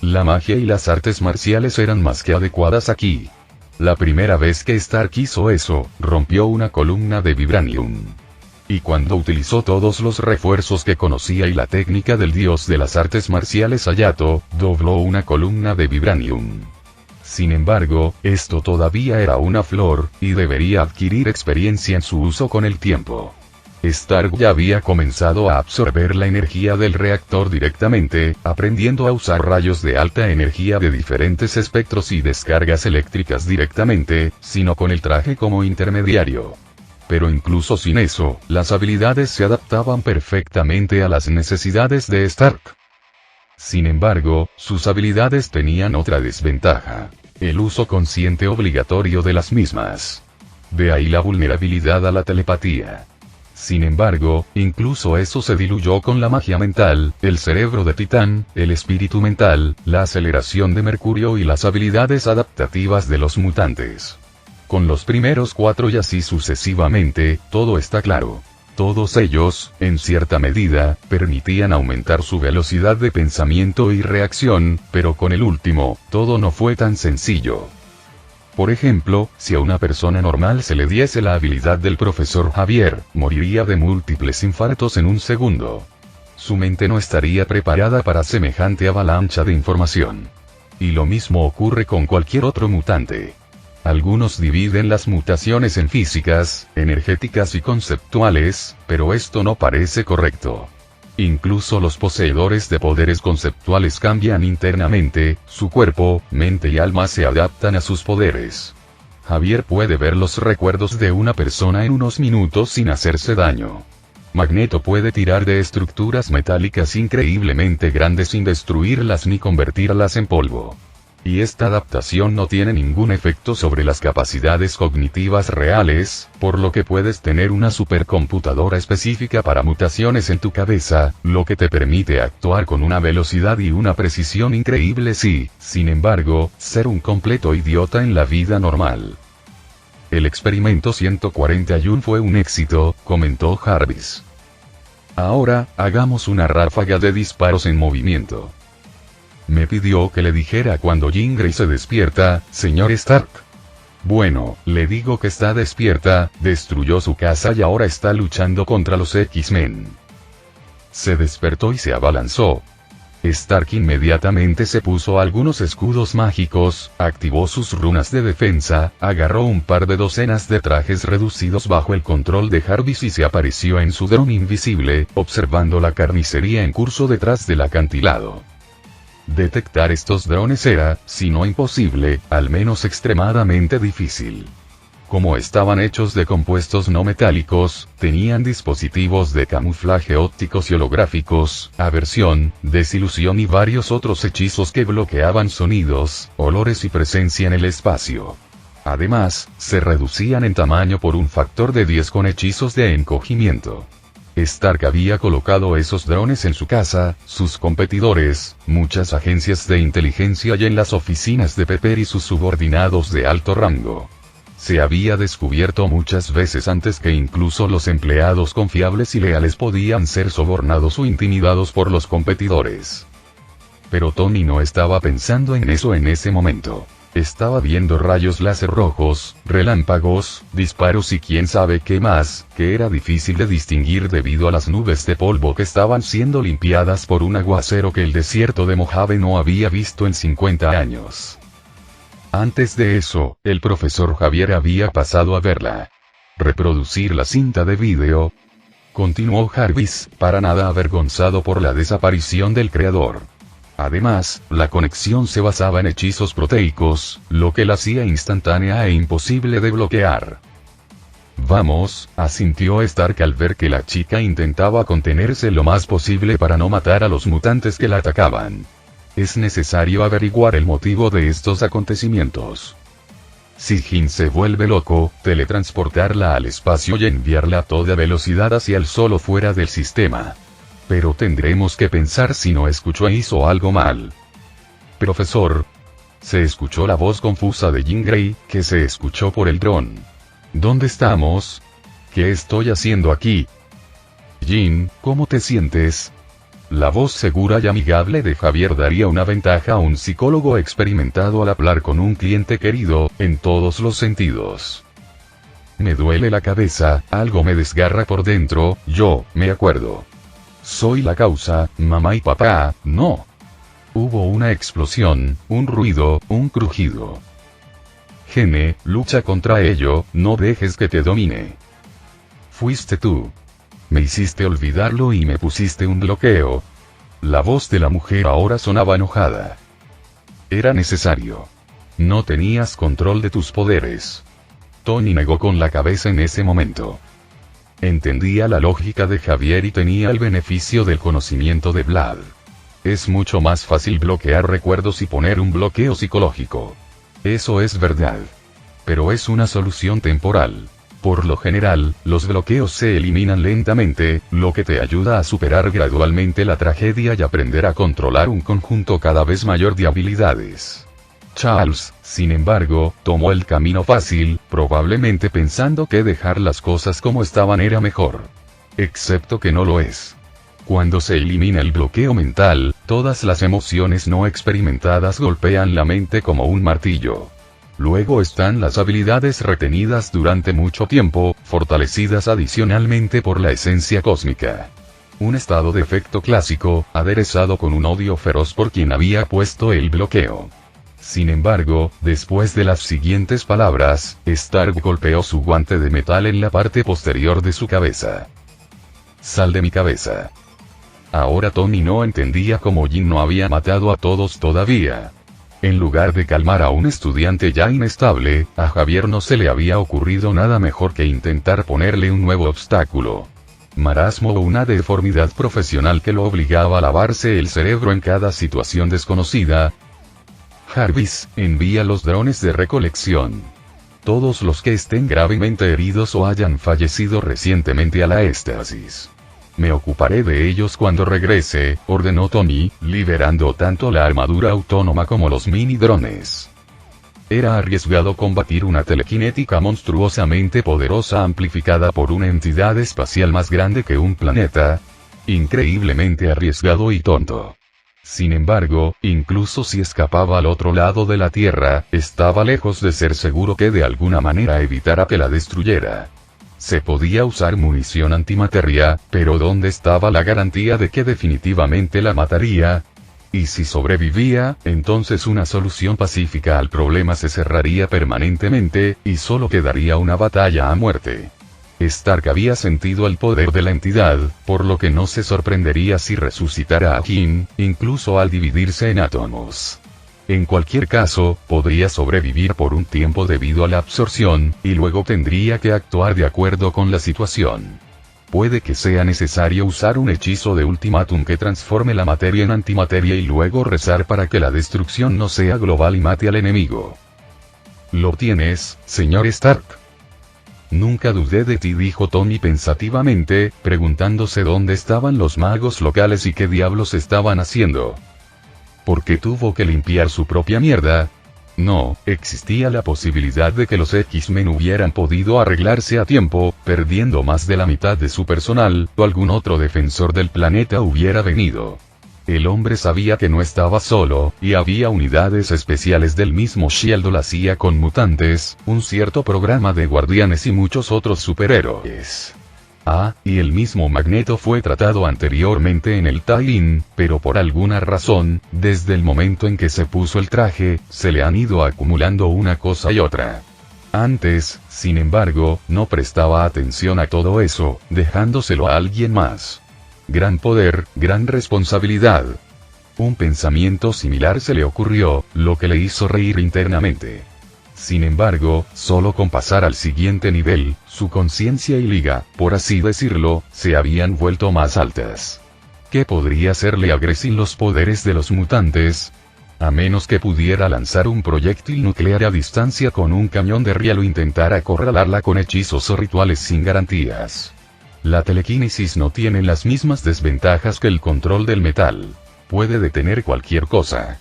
La magia y las artes marciales eran más que adecuadas aquí. La primera vez que Stark hizo eso, rompió una columna de vibranium. Y cuando utilizó todos los refuerzos que conocía y la técnica del dios de las artes marciales Hayato, dobló una columna de vibranium. Sin embargo, esto todavía era una flor, y debería adquirir experiencia en su uso con el tiempo. Stark ya había comenzado a absorber la energía del reactor directamente, aprendiendo a usar rayos de alta energía de diferentes espectros y descargas eléctricas directamente, sino con el traje como intermediario. Pero incluso sin eso, las habilidades se adaptaban perfectamente a las necesidades de Stark. Sin embargo, sus habilidades tenían otra desventaja: el uso consciente obligatorio de las mismas. De ahí la vulnerabilidad a la telepatía. Sin embargo, incluso eso se diluyó con la magia mental, el cerebro de Titán, el espíritu mental, la aceleración de Mercurio y las habilidades adaptativas de los mutantes. Con los primeros 4 y así sucesivamente, todo está claro. Todos ellos, en cierta medida, permitían aumentar su velocidad de pensamiento y reacción, pero con el último, todo no fue tan sencillo. Por ejemplo, si a una persona normal se le diese la habilidad del profesor Javier, moriría de múltiples infartos en un segundo. Su mente no estaría preparada para semejante avalancha de información. Y lo mismo ocurre con cualquier otro mutante. Algunos dividen las mutaciones en físicas, energéticas y conceptuales, pero esto no parece correcto. Incluso los poseedores de poderes conceptuales cambian internamente, su cuerpo, mente y alma se adaptan a sus poderes. Javier puede ver los recuerdos de una persona en unos minutos sin hacerse daño. Magneto puede tirar de estructuras metálicas increíblemente grandes sin destruirlas ni convertirlas en polvo. Y esta adaptación no tiene ningún efecto sobre las capacidades cognitivas reales, por lo que puedes tener una supercomputadora específica para mutaciones en tu cabeza, lo que te permite actuar con una velocidad y una precisión increíbles y, sin embargo, ser un completo idiota en la vida normal. El experimento 141 fue un éxito, comentó Jarvis. Ahora, hagamos una ráfaga de disparos en movimiento. Me pidió que le dijera cuando Jean Grey se despierta, señor Stark. Bueno, le digo que está despierta, destruyó su casa y ahora está luchando contra los X-Men. Se despertó y se abalanzó. Stark inmediatamente se puso algunos escudos mágicos, activó sus runas de defensa, agarró un par de docenas de trajes reducidos bajo el control de Jarvis y se apareció en su dron invisible, observando la carnicería en curso detrás del acantilado. Detectar estos drones era, si no imposible, al menos extremadamente difícil. Como estaban hechos de compuestos no metálicos, tenían dispositivos de camuflaje ópticos y holográficos, aversión, desilusión y varios otros hechizos que bloqueaban sonidos, olores y presencia en el espacio. Además, se reducían en tamaño por un factor de 10 con hechizos de encogimiento. Stark había colocado esos drones en su casa, sus competidores, muchas agencias de inteligencia y en las oficinas de Pepper y sus subordinados de alto rango. Se había descubierto muchas veces antes que incluso los empleados confiables y leales podían ser sobornados o intimidados por los competidores. Pero Tony no estaba pensando en eso en ese momento. Estaba viendo rayos láser rojos, relámpagos, disparos y quién sabe qué más, que era difícil de distinguir debido a las nubes de polvo que estaban siendo limpiadas por un aguacero que el desierto de Mojave no había visto en 50 años. Antes de eso, el profesor Javier había pasado a verla. ¿Reproducir la cinta de vídeo? Continuó Jarvis, para nada avergonzado por la desaparición del creador. Además, la conexión se basaba en hechizos proteicos, lo que la hacía instantánea e imposible de bloquear. Vamos, asintió Stark al ver que la chica intentaba contenerse lo más posible para no matar a los mutantes que la atacaban. Es necesario averiguar el motivo de estos acontecimientos. Si Jin se vuelve loco, teletransportarla al espacio y enviarla a toda velocidad hacia el sol o fuera del sistema. Pero tendremos que pensar si no escuchó e hizo algo mal. Profesor. Se escuchó la voz confusa de Jean Grey, que se escuchó por el dron. ¿Dónde estamos? ¿Qué estoy haciendo aquí? Jean, ¿cómo te sientes? La voz segura y amigable de Javier daría una ventaja a un psicólogo experimentado al hablar con un cliente querido, en todos los sentidos. Me duele la cabeza, algo me desgarra por dentro, yo, me acuerdo. Soy la causa, mamá y papá, no. Hubo una explosión, un ruido, un crujido. Gene, lucha contra ello, no dejes que te domine. Fuiste tú. Me hiciste olvidarlo y me pusiste un bloqueo. La voz de la mujer ahora sonaba enojada. Era necesario. No tenías control de tus poderes. Tony negó con la cabeza en ese momento. Entendía la lógica de Javier y tenía el beneficio del conocimiento de Vlad. Es mucho más fácil bloquear recuerdos y poner un bloqueo psicológico. Eso es verdad. Pero es una solución temporal. Por lo general, los bloqueos se eliminan lentamente, lo que te ayuda a superar gradualmente la tragedia y aprender a controlar un conjunto cada vez mayor de habilidades. Charles, sin embargo, tomó el camino fácil, probablemente pensando que dejar las cosas como estaban era mejor. Excepto que no lo es. Cuando se elimina el bloqueo mental, todas las emociones no experimentadas golpean la mente como un martillo. Luego están las habilidades retenidas durante mucho tiempo, fortalecidas adicionalmente por la esencia cósmica. Un estado de efecto clásico, aderezado con un odio feroz por quien había puesto el bloqueo. Sin embargo, después de las siguientes palabras, Stark golpeó su guante de metal en la parte posterior de su cabeza. Sal de mi cabeza. Ahora Tony no entendía cómo Jin no había matado a todos todavía. En lugar de calmar a un estudiante ya inestable, a Javier no se le había ocurrido nada mejor que intentar ponerle un nuevo obstáculo. Marasmo o una deformidad profesional que lo obligaba a lavarse el cerebro en cada situación desconocida. Jarvis, envía los drones de recolección. Todos los que estén gravemente heridos o hayan fallecido recientemente a la éstasis. Me ocuparé de ellos cuando regrese, ordenó Tony, liberando tanto la armadura autónoma como los mini-drones. Era arriesgado combatir una telequinética monstruosamente poderosa amplificada por una entidad espacial más grande que un planeta. Increíblemente arriesgado y tonto. Sin embargo, incluso si escapaba al otro lado de la Tierra, estaba lejos de ser seguro que de alguna manera evitara que la destruyera. Se podía usar munición antimateria, pero ¿dónde estaba la garantía de que definitivamente la mataría? Y si sobrevivía, entonces una solución pacífica al problema se cerraría permanentemente, y solo quedaría una batalla a muerte. Stark había sentido el poder de la entidad, por lo que no se sorprendería si resucitara a Jin, incluso al dividirse en átomos. En cualquier caso, podría sobrevivir por un tiempo debido a la absorción, y luego tendría que actuar de acuerdo con la situación. Puede que sea necesario usar un hechizo de ultimátum que transforme la materia en antimateria y luego rezar para que la destrucción no sea global y mate al enemigo. ¿Lo tienes, señor Stark? Nunca dudé de ti, dijo Tony pensativamente, preguntándose dónde estaban los magos locales y qué diablos estaban haciendo. ¿Por qué tuvo que limpiar su propia mierda? No, existía la posibilidad de que los X-Men hubieran podido arreglarse a tiempo, perdiendo más de la mitad de su personal, o algún otro defensor del planeta hubiera venido. El hombre sabía que no estaba solo, y había unidades especiales del mismo Shield o la CIA con mutantes, un cierto programa de guardianes y muchos otros superhéroes. Y el mismo Magneto fue tratado anteriormente en el tie-in, pero por alguna razón, desde el momento en que se puso el traje, se le han ido acumulando una cosa y otra. Antes, sin embargo, no prestaba atención a todo eso, dejándoselo a alguien más. Gran poder, gran responsabilidad. Un pensamiento similar se le ocurrió, lo que le hizo reír internamente. Sin embargo, solo con pasar al siguiente nivel, su conciencia y liga, por así decirlo, se habían vuelto más altas. ¿Qué podría hacerle a Grey sin los poderes de los mutantes? A menos que pudiera lanzar un proyectil nuclear a distancia con un cañón de riel o intentar acorralarla con hechizos o rituales sin garantías. La telequinesis no tiene las mismas desventajas que el control del metal. Puede detener cualquier cosa.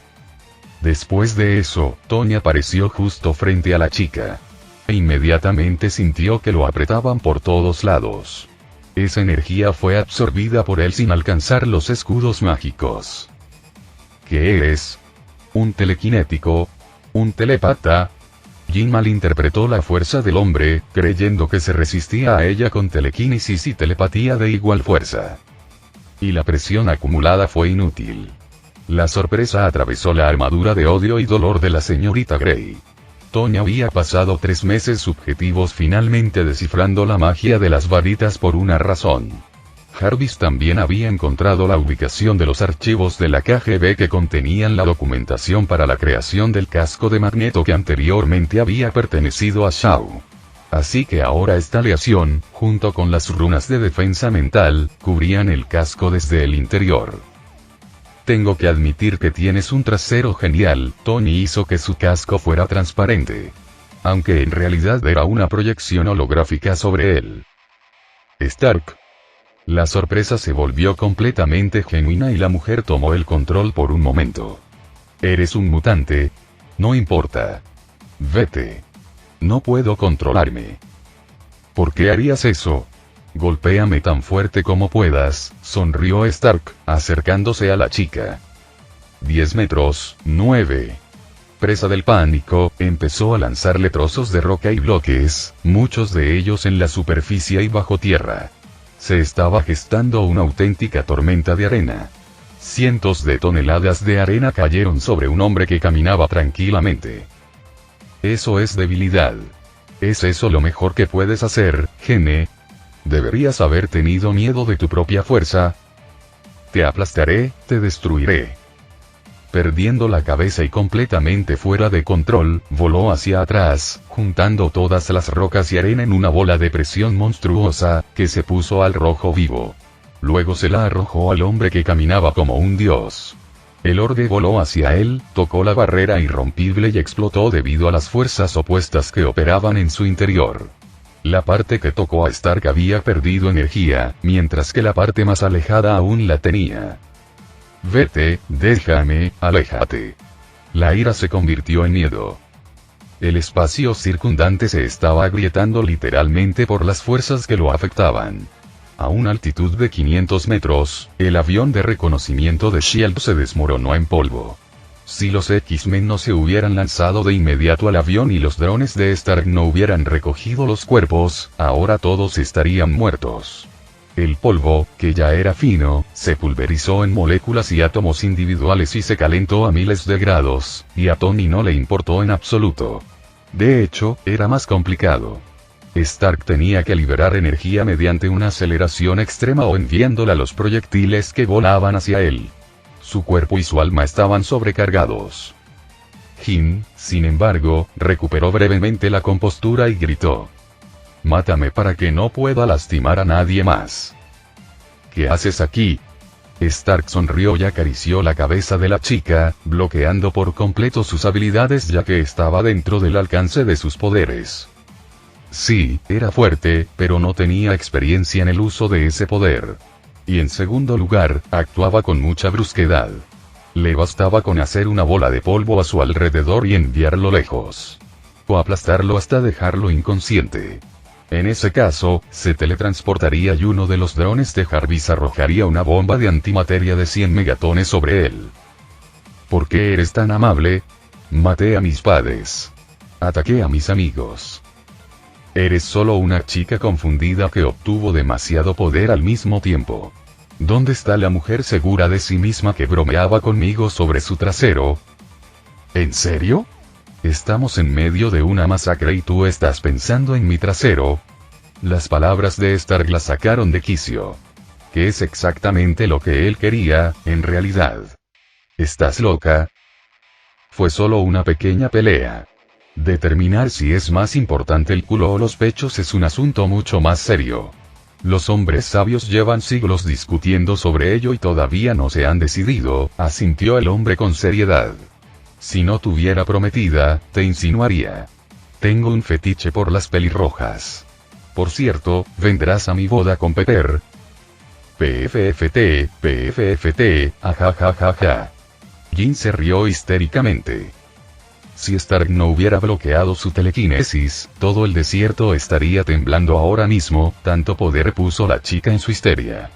Después de eso, Tony apareció justo frente a la chica. E inmediatamente sintió que lo apretaban por todos lados. Esa energía fue absorbida por él sin alcanzar los escudos mágicos. ¿Qué eres? ¿Un telequinético? ¿Un telepata? Jin malinterpretó la fuerza del hombre, creyendo que se resistía a ella con telequinesis y telepatía de igual fuerza. Y la presión acumulada fue inútil. La sorpresa atravesó la armadura de odio y dolor de la señorita Grey. Tony había pasado 3 meses subjetivos finalmente descifrando la magia de las varitas por una razón. Jarvis también había encontrado la ubicación de los archivos de la KGB que contenían la documentación para la creación del casco de Magneto que anteriormente había pertenecido a Shaw. Así que ahora esta aleación, junto con las runas de defensa mental, cubrían el casco desde el interior. Tengo que admitir que tienes un trasero genial. Tony hizo que su casco fuera transparente. Aunque en realidad era una proyección holográfica sobre él. Stark. La sorpresa se volvió completamente genuina y la mujer tomó el control por un momento. ¿Eres un mutante? No importa. Vete. No puedo controlarme. ¿Por qué harías eso? Golpéame tan fuerte como puedas, sonrió Stark, acercándose a la chica. 10 metros, 9. Presa del pánico, empezó a lanzarle trozos de roca y bloques, muchos de ellos en la superficie y bajo tierra. Se estaba gestando una auténtica tormenta de arena. Cientos de toneladas de arena cayeron sobre un hombre que caminaba tranquilamente. Eso es debilidad. ¿Es eso lo mejor que puedes hacer, Gene? Deberías haber tenido miedo de tu propia fuerza. Te aplastaré, te destruiré. Perdiendo la cabeza y completamente fuera de control, voló hacia atrás, juntando todas las rocas y arena en una bola de presión monstruosa, que se puso al rojo vivo. Luego se la arrojó al hombre que caminaba como un dios. El orbe voló hacia él, tocó la barrera irrompible y explotó debido a las fuerzas opuestas que operaban en su interior. La parte que tocó a Stark había perdido energía, mientras que la parte más alejada aún la tenía. Vete, déjame, aléjate. La ira se convirtió en miedo. El espacio circundante se estaba agrietando literalmente por las fuerzas que lo afectaban. A una altitud de 500 metros, el avión de reconocimiento de S.H.I.E.L.D. se desmoronó en polvo. Si los X-Men no se hubieran lanzado de inmediato al avión y los drones de Stark no hubieran recogido los cuerpos, ahora todos estarían muertos. El polvo, que ya era fino, se pulverizó en moléculas y átomos individuales y se calentó a miles de grados, y a Tony no le importó en absoluto. De hecho, era más complicado. Stark tenía que liberar energía mediante una aceleración extrema o enviándola a los proyectiles que volaban hacia él. Su cuerpo y su alma estaban sobrecargados. Jin, sin embargo, recuperó brevemente la compostura y gritó. Mátame para que no pueda lastimar a nadie más. ¿Qué haces aquí? Stark sonrió y acarició la cabeza de la chica, bloqueando por completo sus habilidades ya que estaba dentro del alcance de sus poderes. Sí, era fuerte, pero no tenía experiencia en el uso de ese poder. Y en segundo lugar, actuaba con mucha brusquedad. Le bastaba con hacer una bola de polvo a su alrededor y enviarlo lejos. O aplastarlo hasta dejarlo inconsciente. En ese caso, se teletransportaría y uno de los drones de Jarvis arrojaría una bomba de antimateria de 100 megatones sobre él. ¿Por qué eres tan amable? Maté a mis padres. Ataqué a mis amigos. Eres solo una chica confundida que obtuvo demasiado poder al mismo tiempo. ¿Dónde está la mujer segura de sí misma que bromeaba conmigo sobre su trasero? ¿En serio? Estamos en medio de una masacre y tú estás pensando en mi trasero. Las palabras de Stark la sacaron de quicio. ¿Qué es exactamente lo que él quería, en realidad? ¿Estás loca? Fue solo una pequeña pelea. Determinar si es más importante el culo o los pechos es un asunto mucho más serio. Los hombres sabios llevan siglos discutiendo sobre ello y todavía no se han decidido, asintió el hombre con seriedad. Si no tuviera prometida, te insinuaría. Tengo un fetiche por las pelirrojas. Por cierto, ¿vendrás a mi boda con Pepper? PFFT, PFFT, ajajajaja. Jin se rió histéricamente. Si Stark no hubiera bloqueado su telequinesis, todo el desierto estaría temblando ahora mismo, tanto poder puso la chica en su histeria.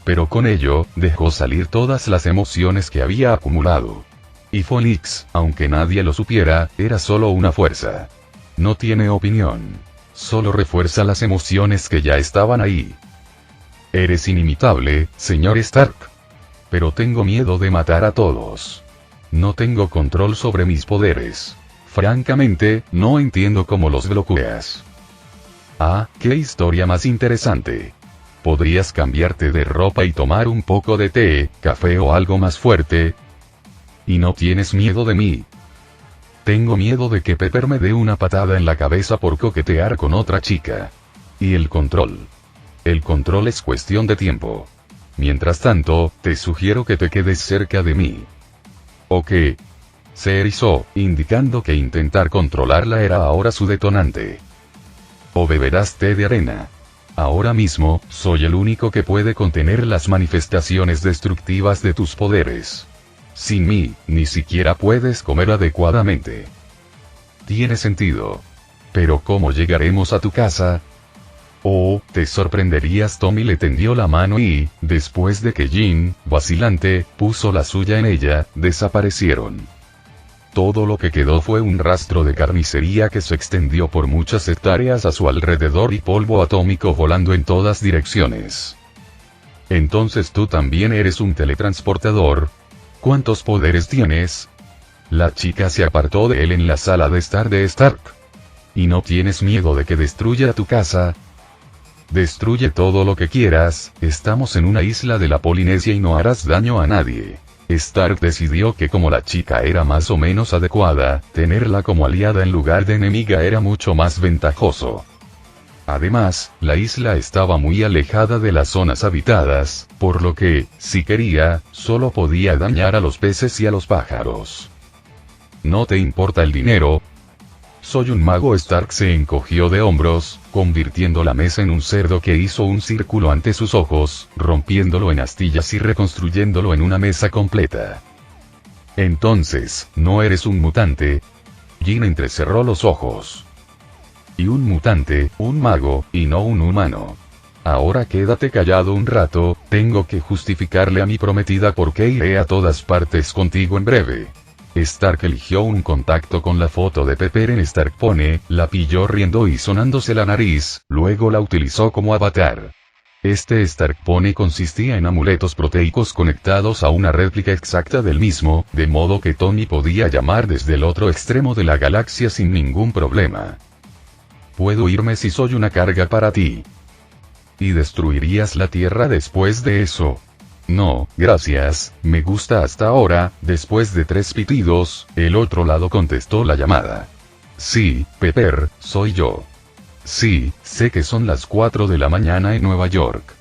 Pero con ello, dejó salir todas las emociones que había acumulado. Y Phoenix, aunque nadie lo supiera, era solo una fuerza. No tiene opinión. Solo refuerza las emociones que ya estaban ahí. Eres inimitable, señor Stark. Pero tengo miedo de matar a todos. No tengo control sobre mis poderes. Francamente, no entiendo cómo los bloqueas. Ah, qué historia más interesante. ¿Podrías cambiarte de ropa y tomar un poco de té, café o algo más fuerte? ¿Y no tienes miedo de mí? Tengo miedo de que Pepper me dé una patada en la cabeza por coquetear con otra chica. Y el control. El control es cuestión de tiempo. Mientras tanto, te sugiero que te quedes cerca de mí. Ok. Se erizó, indicando que intentar controlarla era ahora su detonante. O beberás té de arena. Ahora mismo, soy el único que puede contener las manifestaciones destructivas de tus poderes. Sin mí, ni siquiera puedes comer adecuadamente. Tiene sentido. Pero ¿cómo llegaremos a tu casa? Oh, te sorprenderías. Tommy le tendió la mano y, después de que Jin, vacilante, puso la suya en ella, desaparecieron. Todo lo que quedó fue un rastro de carnicería que se extendió por muchas hectáreas a su alrededor y polvo atómico volando en todas direcciones. Entonces tú también eres un teletransportador. ¿Cuántos poderes tienes? La chica se apartó de él en la sala de estar de Stark. ¿Y no tienes miedo de que destruya tu casa? Destruye todo lo que quieras, estamos en una isla de la Polinesia y no harás daño a nadie. Stark decidió que como la chica era más o menos adecuada, tenerla como aliada en lugar de enemiga era mucho más ventajoso. Además, la isla estaba muy alejada de las zonas habitadas, por lo que, si quería, solo podía dañar a los peces y a los pájaros. ¿No te importa el dinero? Soy un mago. Stark se encogió de hombros, convirtiendo la mesa en un cerdo que hizo un círculo ante sus ojos, rompiéndolo en astillas y reconstruyéndolo en una mesa completa. Entonces, ¿no eres un mutante? Jin entrecerró los ojos. Y un mutante, un mago, y no un humano. Ahora quédate callado un rato, tengo que justificarle a mi prometida por qué iré a todas partes contigo en breve. Stark eligió un contacto con la foto de Pepper en Stark Pone, la pilló riendo y sonándose la nariz, luego la utilizó como avatar. Este Stark Pone consistía en amuletos proteicos conectados a una réplica exacta del mismo, de modo que Tommy podía llamar desde el otro extremo de la galaxia sin ningún problema. Puedo irme si soy una carga para ti. ¿Y destruirías la Tierra después de eso? No, gracias, me gusta hasta ahora. Después de 3 pitidos, el otro lado contestó la llamada. Sí, Pepper, soy yo. Sí, sé que son las 4 de la mañana en Nueva York.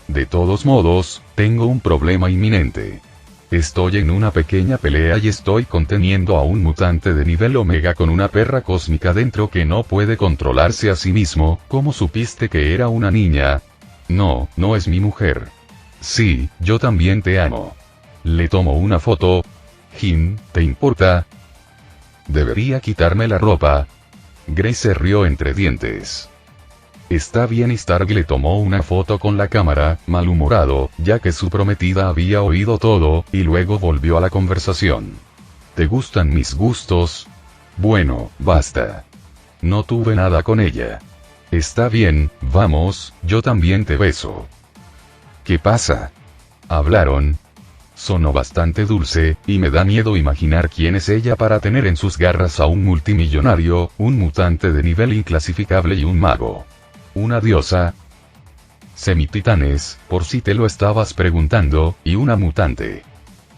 De todos modos, tengo un problema inminente. Estoy en una pequeña pelea y estoy conteniendo a un mutante de nivel Omega con una perra cósmica dentro que no puede controlarse a sí mismo. ¿Cómo supiste que era una niña? No, no es mi mujer. Sí, yo también te amo. Le tomo una foto. Jin, ¿te importa? ¿Debería quitarme la ropa? Grace se rió entre dientes. Está bien. Stark le tomó una foto con la cámara, malhumorado, ya que su prometida había oído todo, y luego volvió a la conversación. ¿Te gustan mis gustos? Bueno, basta. No tuve nada con ella. Está bien, vamos, yo también te beso. ¿Qué pasa? ¿Hablaron? Sonó bastante dulce, y me da miedo imaginar quién es ella para tener en sus garras a un multimillonario, un mutante de nivel inclasificable y un mago. ¿Una diosa? Semititanes, por si te lo estabas preguntando, y una mutante.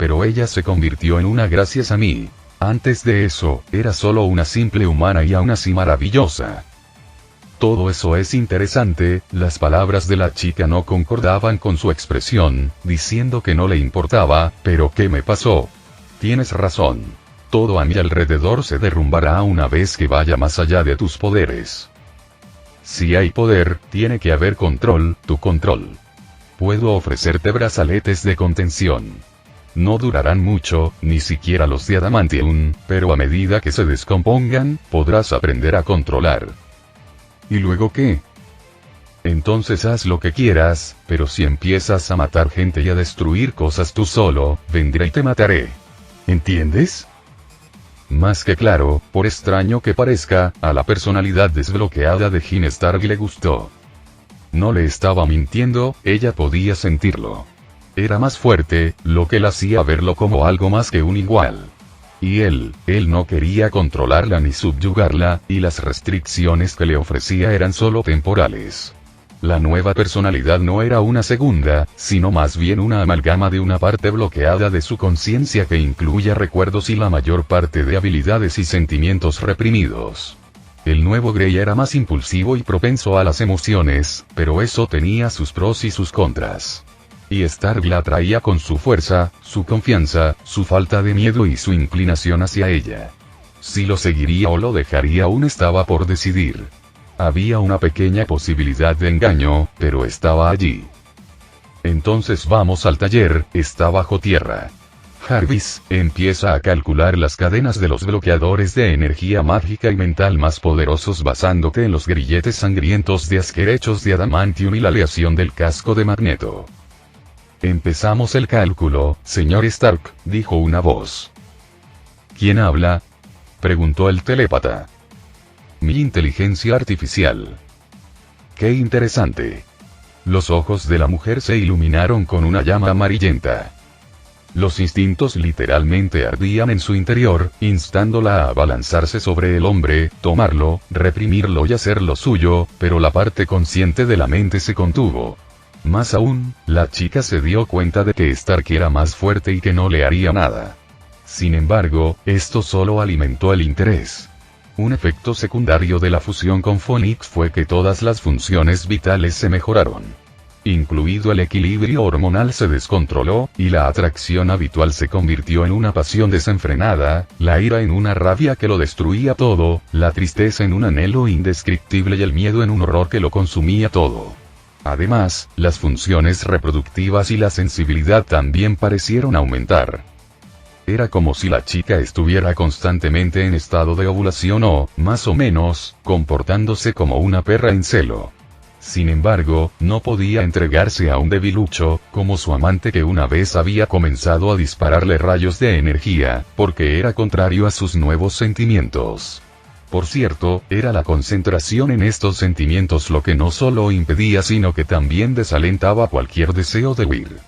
pero ella se convirtió en una gracias a mí. Antes de eso, era solo una simple humana y aún así maravillosa. Todo eso es interesante. Las palabras de la chica no concordaban con su expresión, diciendo que no le importaba. ¿Pero qué me pasó? Tienes razón. Todo a mi alrededor se derrumbará una vez que vaya más allá de tus poderes. Si hay poder, tiene que haber control, tu control. Puedo ofrecerte brazaletes de contención. No durarán mucho, ni siquiera los de adamantium, pero a medida que se descompongan, podrás aprender a controlar. ¿Y luego qué? Entonces haz lo que quieras, pero si empiezas a matar gente y a destruir cosas tú solo, vendré y te mataré. ¿Entiendes? Más que claro, por extraño que parezca, a la personalidad desbloqueada de Jyn Stark le gustó. No le estaba mintiendo, ella podía sentirlo. Era más fuerte, lo que la hacía verlo como algo más que un igual. Y él no quería controlarla ni subyugarla, y las restricciones que le ofrecía eran solo temporales. La nueva personalidad no era una segunda, sino más bien una amalgama de una parte bloqueada de su conciencia que incluía recuerdos y la mayor parte de habilidades y sentimientos reprimidos. El nuevo Grey era más impulsivo y propenso a las emociones, pero eso tenía sus pros y sus contras. Y Stark la atraía con su fuerza, su confianza, su falta de miedo y su inclinación hacia ella. Si lo seguiría o lo dejaría aún estaba por decidir. Había una pequeña posibilidad de engaño, pero estaba allí. Entonces vamos al taller, está bajo tierra. Jarvis, empieza a calcular las cadenas de los bloqueadores de energía mágica y mental más poderosos basándote en los grilletes sangrientos de Asker hechos de adamantium y la aleación del casco de Magneto. Empezamos el cálculo, señor Stark, dijo una voz. ¿Quién habla? Preguntó el telépata. Mi inteligencia artificial. Qué interesante. Los ojos de la mujer se iluminaron con una llama amarillenta. Los instintos literalmente ardían en su interior, instándola a abalanzarse sobre el hombre, tomarlo, reprimirlo y hacer lo suyo, pero la parte consciente de la mente se contuvo. Más aún, la chica se dio cuenta de que Stark era más fuerte y que no le haría nada. Sin embargo, esto solo alimentó el interés. Un efecto secundario de la fusión con Phoenix fue que todas las funciones vitales se mejoraron. Incluido el equilibrio hormonal se descontroló, y la atracción habitual se convirtió en una pasión desenfrenada, la ira en una rabia que lo destruía todo, la tristeza en un anhelo indescriptible y el miedo en un horror que lo consumía todo. Además, las funciones reproductivas y la sensibilidad también parecieron aumentar. Era como si la chica estuviera constantemente en estado de ovulación o, más o menos, comportándose como una perra en celo. Sin embargo, no podía entregarse a un debilucho, como su amante que una vez había comenzado a dispararle rayos de energía, porque era contrario a sus nuevos sentimientos. Por cierto, era la concentración en estos sentimientos lo que no solo impedía sino que también desalentaba cualquier deseo de huir.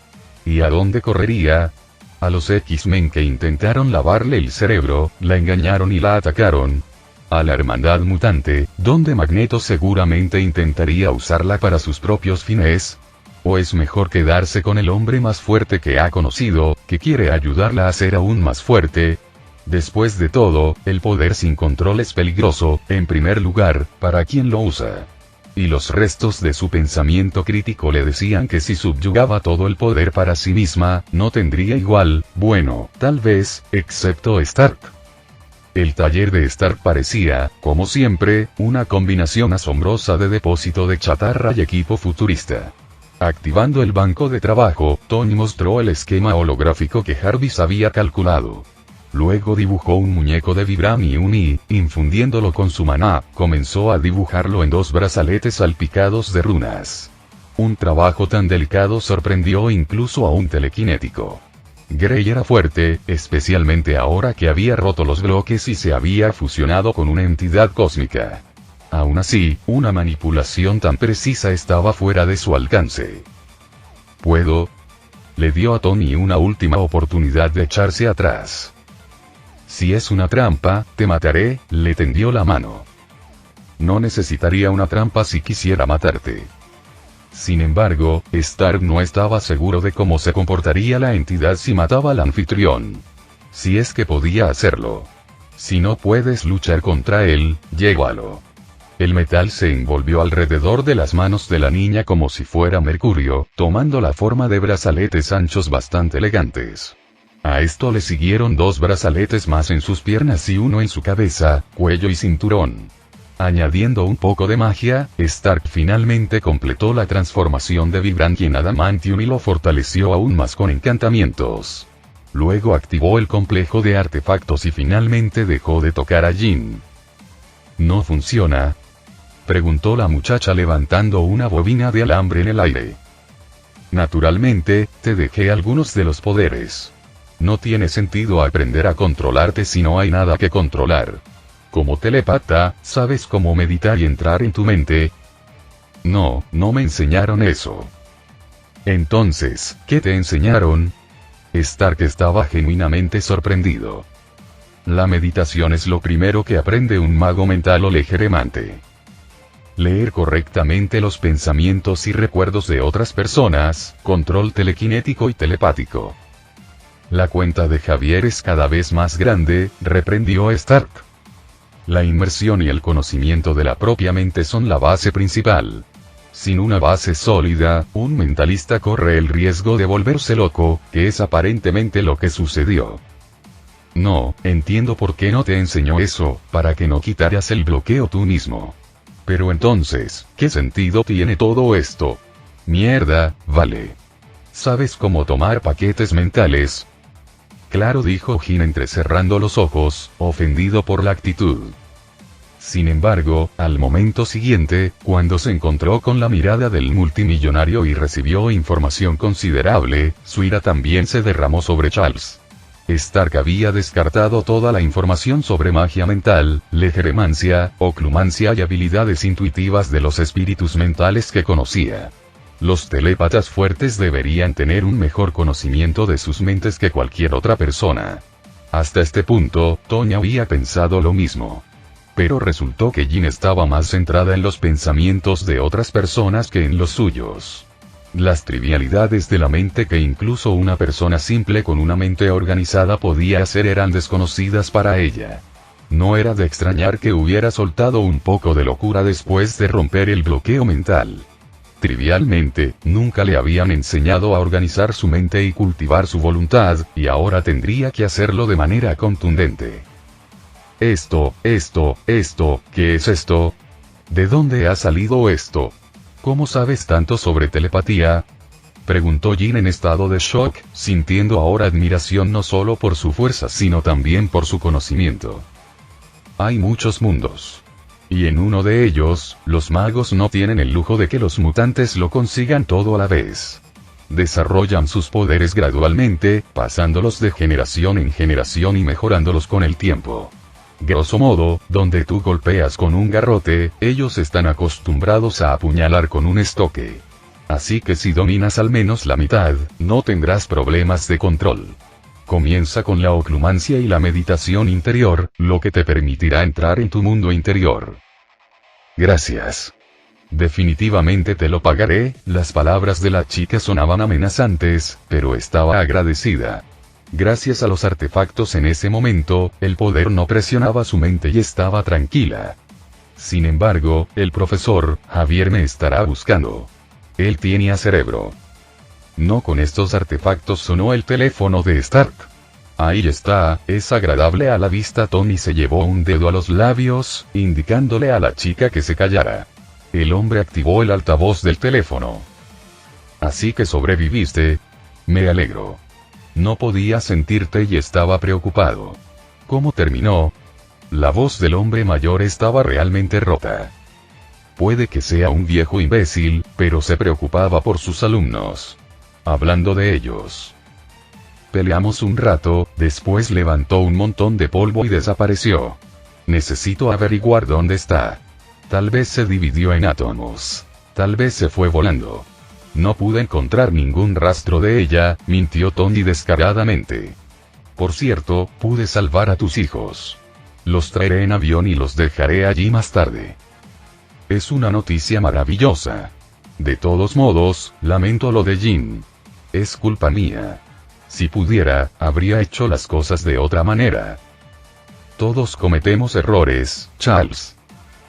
¿Y a dónde correría? A los X-Men que intentaron lavarle el cerebro, la engañaron y la atacaron. A la hermandad mutante, donde Magneto seguramente intentaría usarla para sus propios fines. ¿O es mejor quedarse con el hombre más fuerte que ha conocido, que quiere ayudarla a ser aún más fuerte? Después de todo, el poder sin control es peligroso, en primer lugar, para quien lo usa. Y los restos de su pensamiento crítico le decían que si subyugaba todo el poder para sí misma, no tendría igual, bueno, tal vez, excepto Stark. El taller de Stark parecía, como siempre, una combinación asombrosa de depósito de chatarra y equipo futurista. Activando el banco de trabajo, Tony mostró el esquema holográfico que Jarvis había calculado. Luego dibujó un muñeco de vibranium y, infundiéndolo con su maná, comenzó a dibujarlo en 2 brazaletes salpicados de runas. Un trabajo tan delicado sorprendió incluso a un telequinético. Grey era fuerte, especialmente ahora que había roto los bloques y se había fusionado con una entidad cósmica. Aún así, una manipulación tan precisa estaba fuera de su alcance. ¿Puedo? Le dio a Tony una última oportunidad de echarse atrás. Si es una trampa, te mataré, le tendió la mano. No necesitaría una trampa si quisiera matarte. Sin embargo, Stark no estaba seguro de cómo se comportaría la entidad si mataba al anfitrión. Si es que podía hacerlo. Si no puedes luchar contra él, llévalo. El metal se envolvió alrededor de las manos de la niña como si fuera mercurio, tomando la forma de brazaletes anchos bastante elegantes. A esto le siguieron 2 brazaletes más en sus piernas y uno en su cabeza, cuello y cinturón. Añadiendo un poco de magia, Stark finalmente completó la transformación de Vibranium en Adamantium y lo fortaleció aún más con encantamientos. Luego activó el complejo de artefactos y finalmente dejó de tocar a Jin. ¿No funciona?, preguntó la muchacha levantando una bobina de alambre en el aire. Naturalmente, te dejé algunos de los poderes. No tiene sentido aprender a controlarte si no hay nada que controlar. Como telepata, ¿sabes cómo meditar y entrar en tu mente? No, no me enseñaron eso. Entonces, ¿qué te enseñaron? Stark estaba genuinamente sorprendido. La meditación es lo primero que aprende un mago mental o legeremante. Leer correctamente los pensamientos y recuerdos de otras personas, control telequinético y telepático. La cuenta de Javier es cada vez más grande, reprendió Stark. La inmersión y el conocimiento de la propia mente son la base principal. Sin una base sólida, un mentalista corre el riesgo de volverse loco, que es aparentemente lo que sucedió. No, entiendo por qué no te enseñó eso, para que no quitaras el bloqueo tú mismo. Pero entonces, ¿qué sentido tiene todo esto? Mierda, vale. ¿Sabes cómo tomar paquetes mentales? Claro, dijo Jin entrecerrando los ojos, ofendido por la actitud. Sin embargo, al momento siguiente, cuando se encontró con la mirada del multimillonario y recibió información considerable, su ira también se derramó sobre Charles. Stark había descartado toda la información sobre magia mental, legeremancia, oclumancia y habilidades intuitivas de los espíritus mentales que conocía. Los telépatas fuertes deberían tener un mejor conocimiento de sus mentes que cualquier otra persona. Hasta este punto, Tonya había pensado lo mismo. Pero resultó que Jin estaba más centrada en los pensamientos de otras personas que en los suyos. Las trivialidades de la mente que incluso una persona simple con una mente organizada podía hacer eran desconocidas para ella. No era de extrañar que hubiera soltado un poco de locura después de romper el bloqueo mental. Trivialmente, nunca le habían enseñado a organizar su mente y cultivar su voluntad, y ahora tendría que hacerlo de manera contundente. Esto, ¿qué es esto? ¿De dónde ha salido esto? ¿Cómo sabes tanto sobre telepatía? Preguntó Jin en estado de shock, sintiendo ahora admiración no solo por su fuerza sino también por su conocimiento. Hay muchos mundos. Y en uno de ellos, los magos no tienen el lujo de que los mutantes lo consigan todo a la vez. Desarrollan sus poderes gradualmente, pasándolos de generación en generación y mejorándolos con el tiempo. Grosso modo, donde tú golpeas con un garrote, ellos están acostumbrados a apuñalar con un estoque. Así que si dominas al menos la mitad, no tendrás problemas de control. Comienza con la oclumancia y la meditación interior, lo que te permitirá entrar en tu mundo interior. Gracias. Definitivamente te lo pagaré. Las palabras de la chica sonaban amenazantes, pero estaba agradecida. Gracias a los artefactos en ese momento, el poder no presionaba su mente y estaba tranquila. Sin embargo, el profesor, Javier me estará buscando. Él tenía cerebro. No con estos artefactos, sonó el teléfono de Stark. Ahí está, es agradable a la vista. Tony se llevó un dedo a los labios, indicándole a la chica que se callara. El hombre activó el altavoz del teléfono. Así que sobreviviste. Me alegro. No podía sentirte y estaba preocupado. ¿Cómo terminó? La voz del hombre mayor estaba realmente rota. Puede que sea un viejo imbécil, pero se preocupaba por sus alumnos. Hablando de ellos. Peleamos un rato, después levantó un montón de polvo y desapareció. Necesito averiguar dónde está. Tal vez se dividió en átomos. Tal vez se fue volando. No pude encontrar ningún rastro de ella, mintió Tony descaradamente. Por cierto, pude salvar a tus hijos. Los traeré en avión y los dejaré allí más tarde. Es una noticia maravillosa. De todos modos, lamento lo de Jin. Es culpa mía. Si pudiera, habría hecho las cosas de otra manera. Todos cometemos errores, Charles.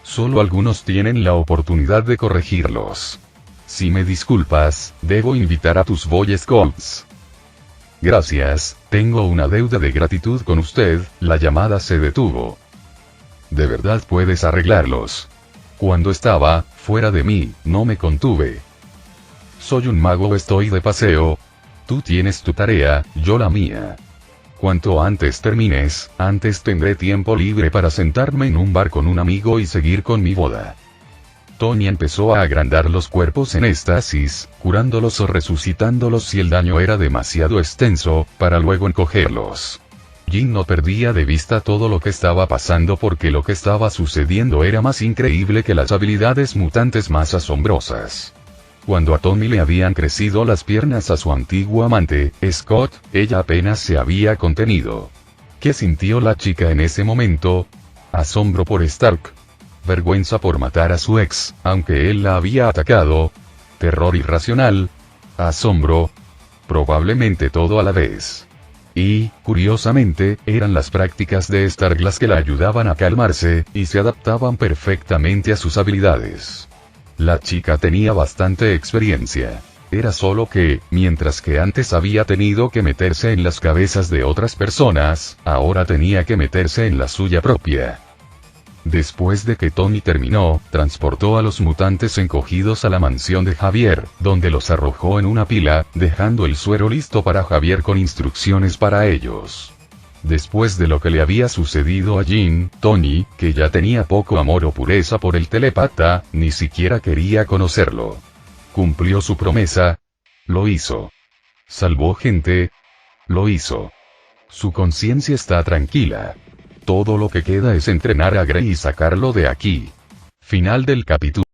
Solo algunos tienen la oportunidad de corregirlos. Si me disculpas, debo invitar a tus Boy Scouts. Gracias, tengo una deuda de gratitud con usted. La llamada se detuvo. ¿De verdad puedes arreglarlos? Cuando estaba fuera de mí, no me contuve. Soy un mago, estoy de paseo. Tú tienes tu tarea, yo la mía. Cuanto antes termines, antes tendré tiempo libre para sentarme en un bar con un amigo y seguir con mi boda. Tony empezó a agrandar los cuerpos en éxtasis, curándolos o resucitándolos si el daño era demasiado extenso, para luego encogerlos. Jin no perdía de vista todo lo que estaba pasando porque lo que estaba sucediendo era más increíble que las habilidades mutantes más asombrosas. Cuando a Tommy le habían crecido las piernas a su antiguo amante, Scott, ella apenas se había contenido. ¿Qué sintió la chica en ese momento? Asombro por Stark. Vergüenza por matar a su ex, aunque él la había atacado. Terror irracional. Asombro. Probablemente todo a la vez. Y, curiosamente, eran las prácticas de Stark las que la ayudaban a calmarse, y se adaptaban perfectamente a sus habilidades. La chica tenía bastante experiencia. Era solo que, mientras que antes había tenido que meterse en las cabezas de otras personas, ahora tenía que meterse en la suya propia. Después de que Tony terminó, transportó a los mutantes encogidos a la mansión de Javier, donde los arrojó en una pila, dejando el suero listo para Javier con instrucciones para ellos. Después de lo que le había sucedido a Jin, Tony, que ya tenía poco amor o pureza por el telepata, ni siquiera quería conocerlo. Cumplió su promesa. Lo hizo. Salvó gente. Lo hizo. Su conciencia está tranquila. Todo lo que queda es entrenar a Grey y sacarlo de aquí. Final del capítulo.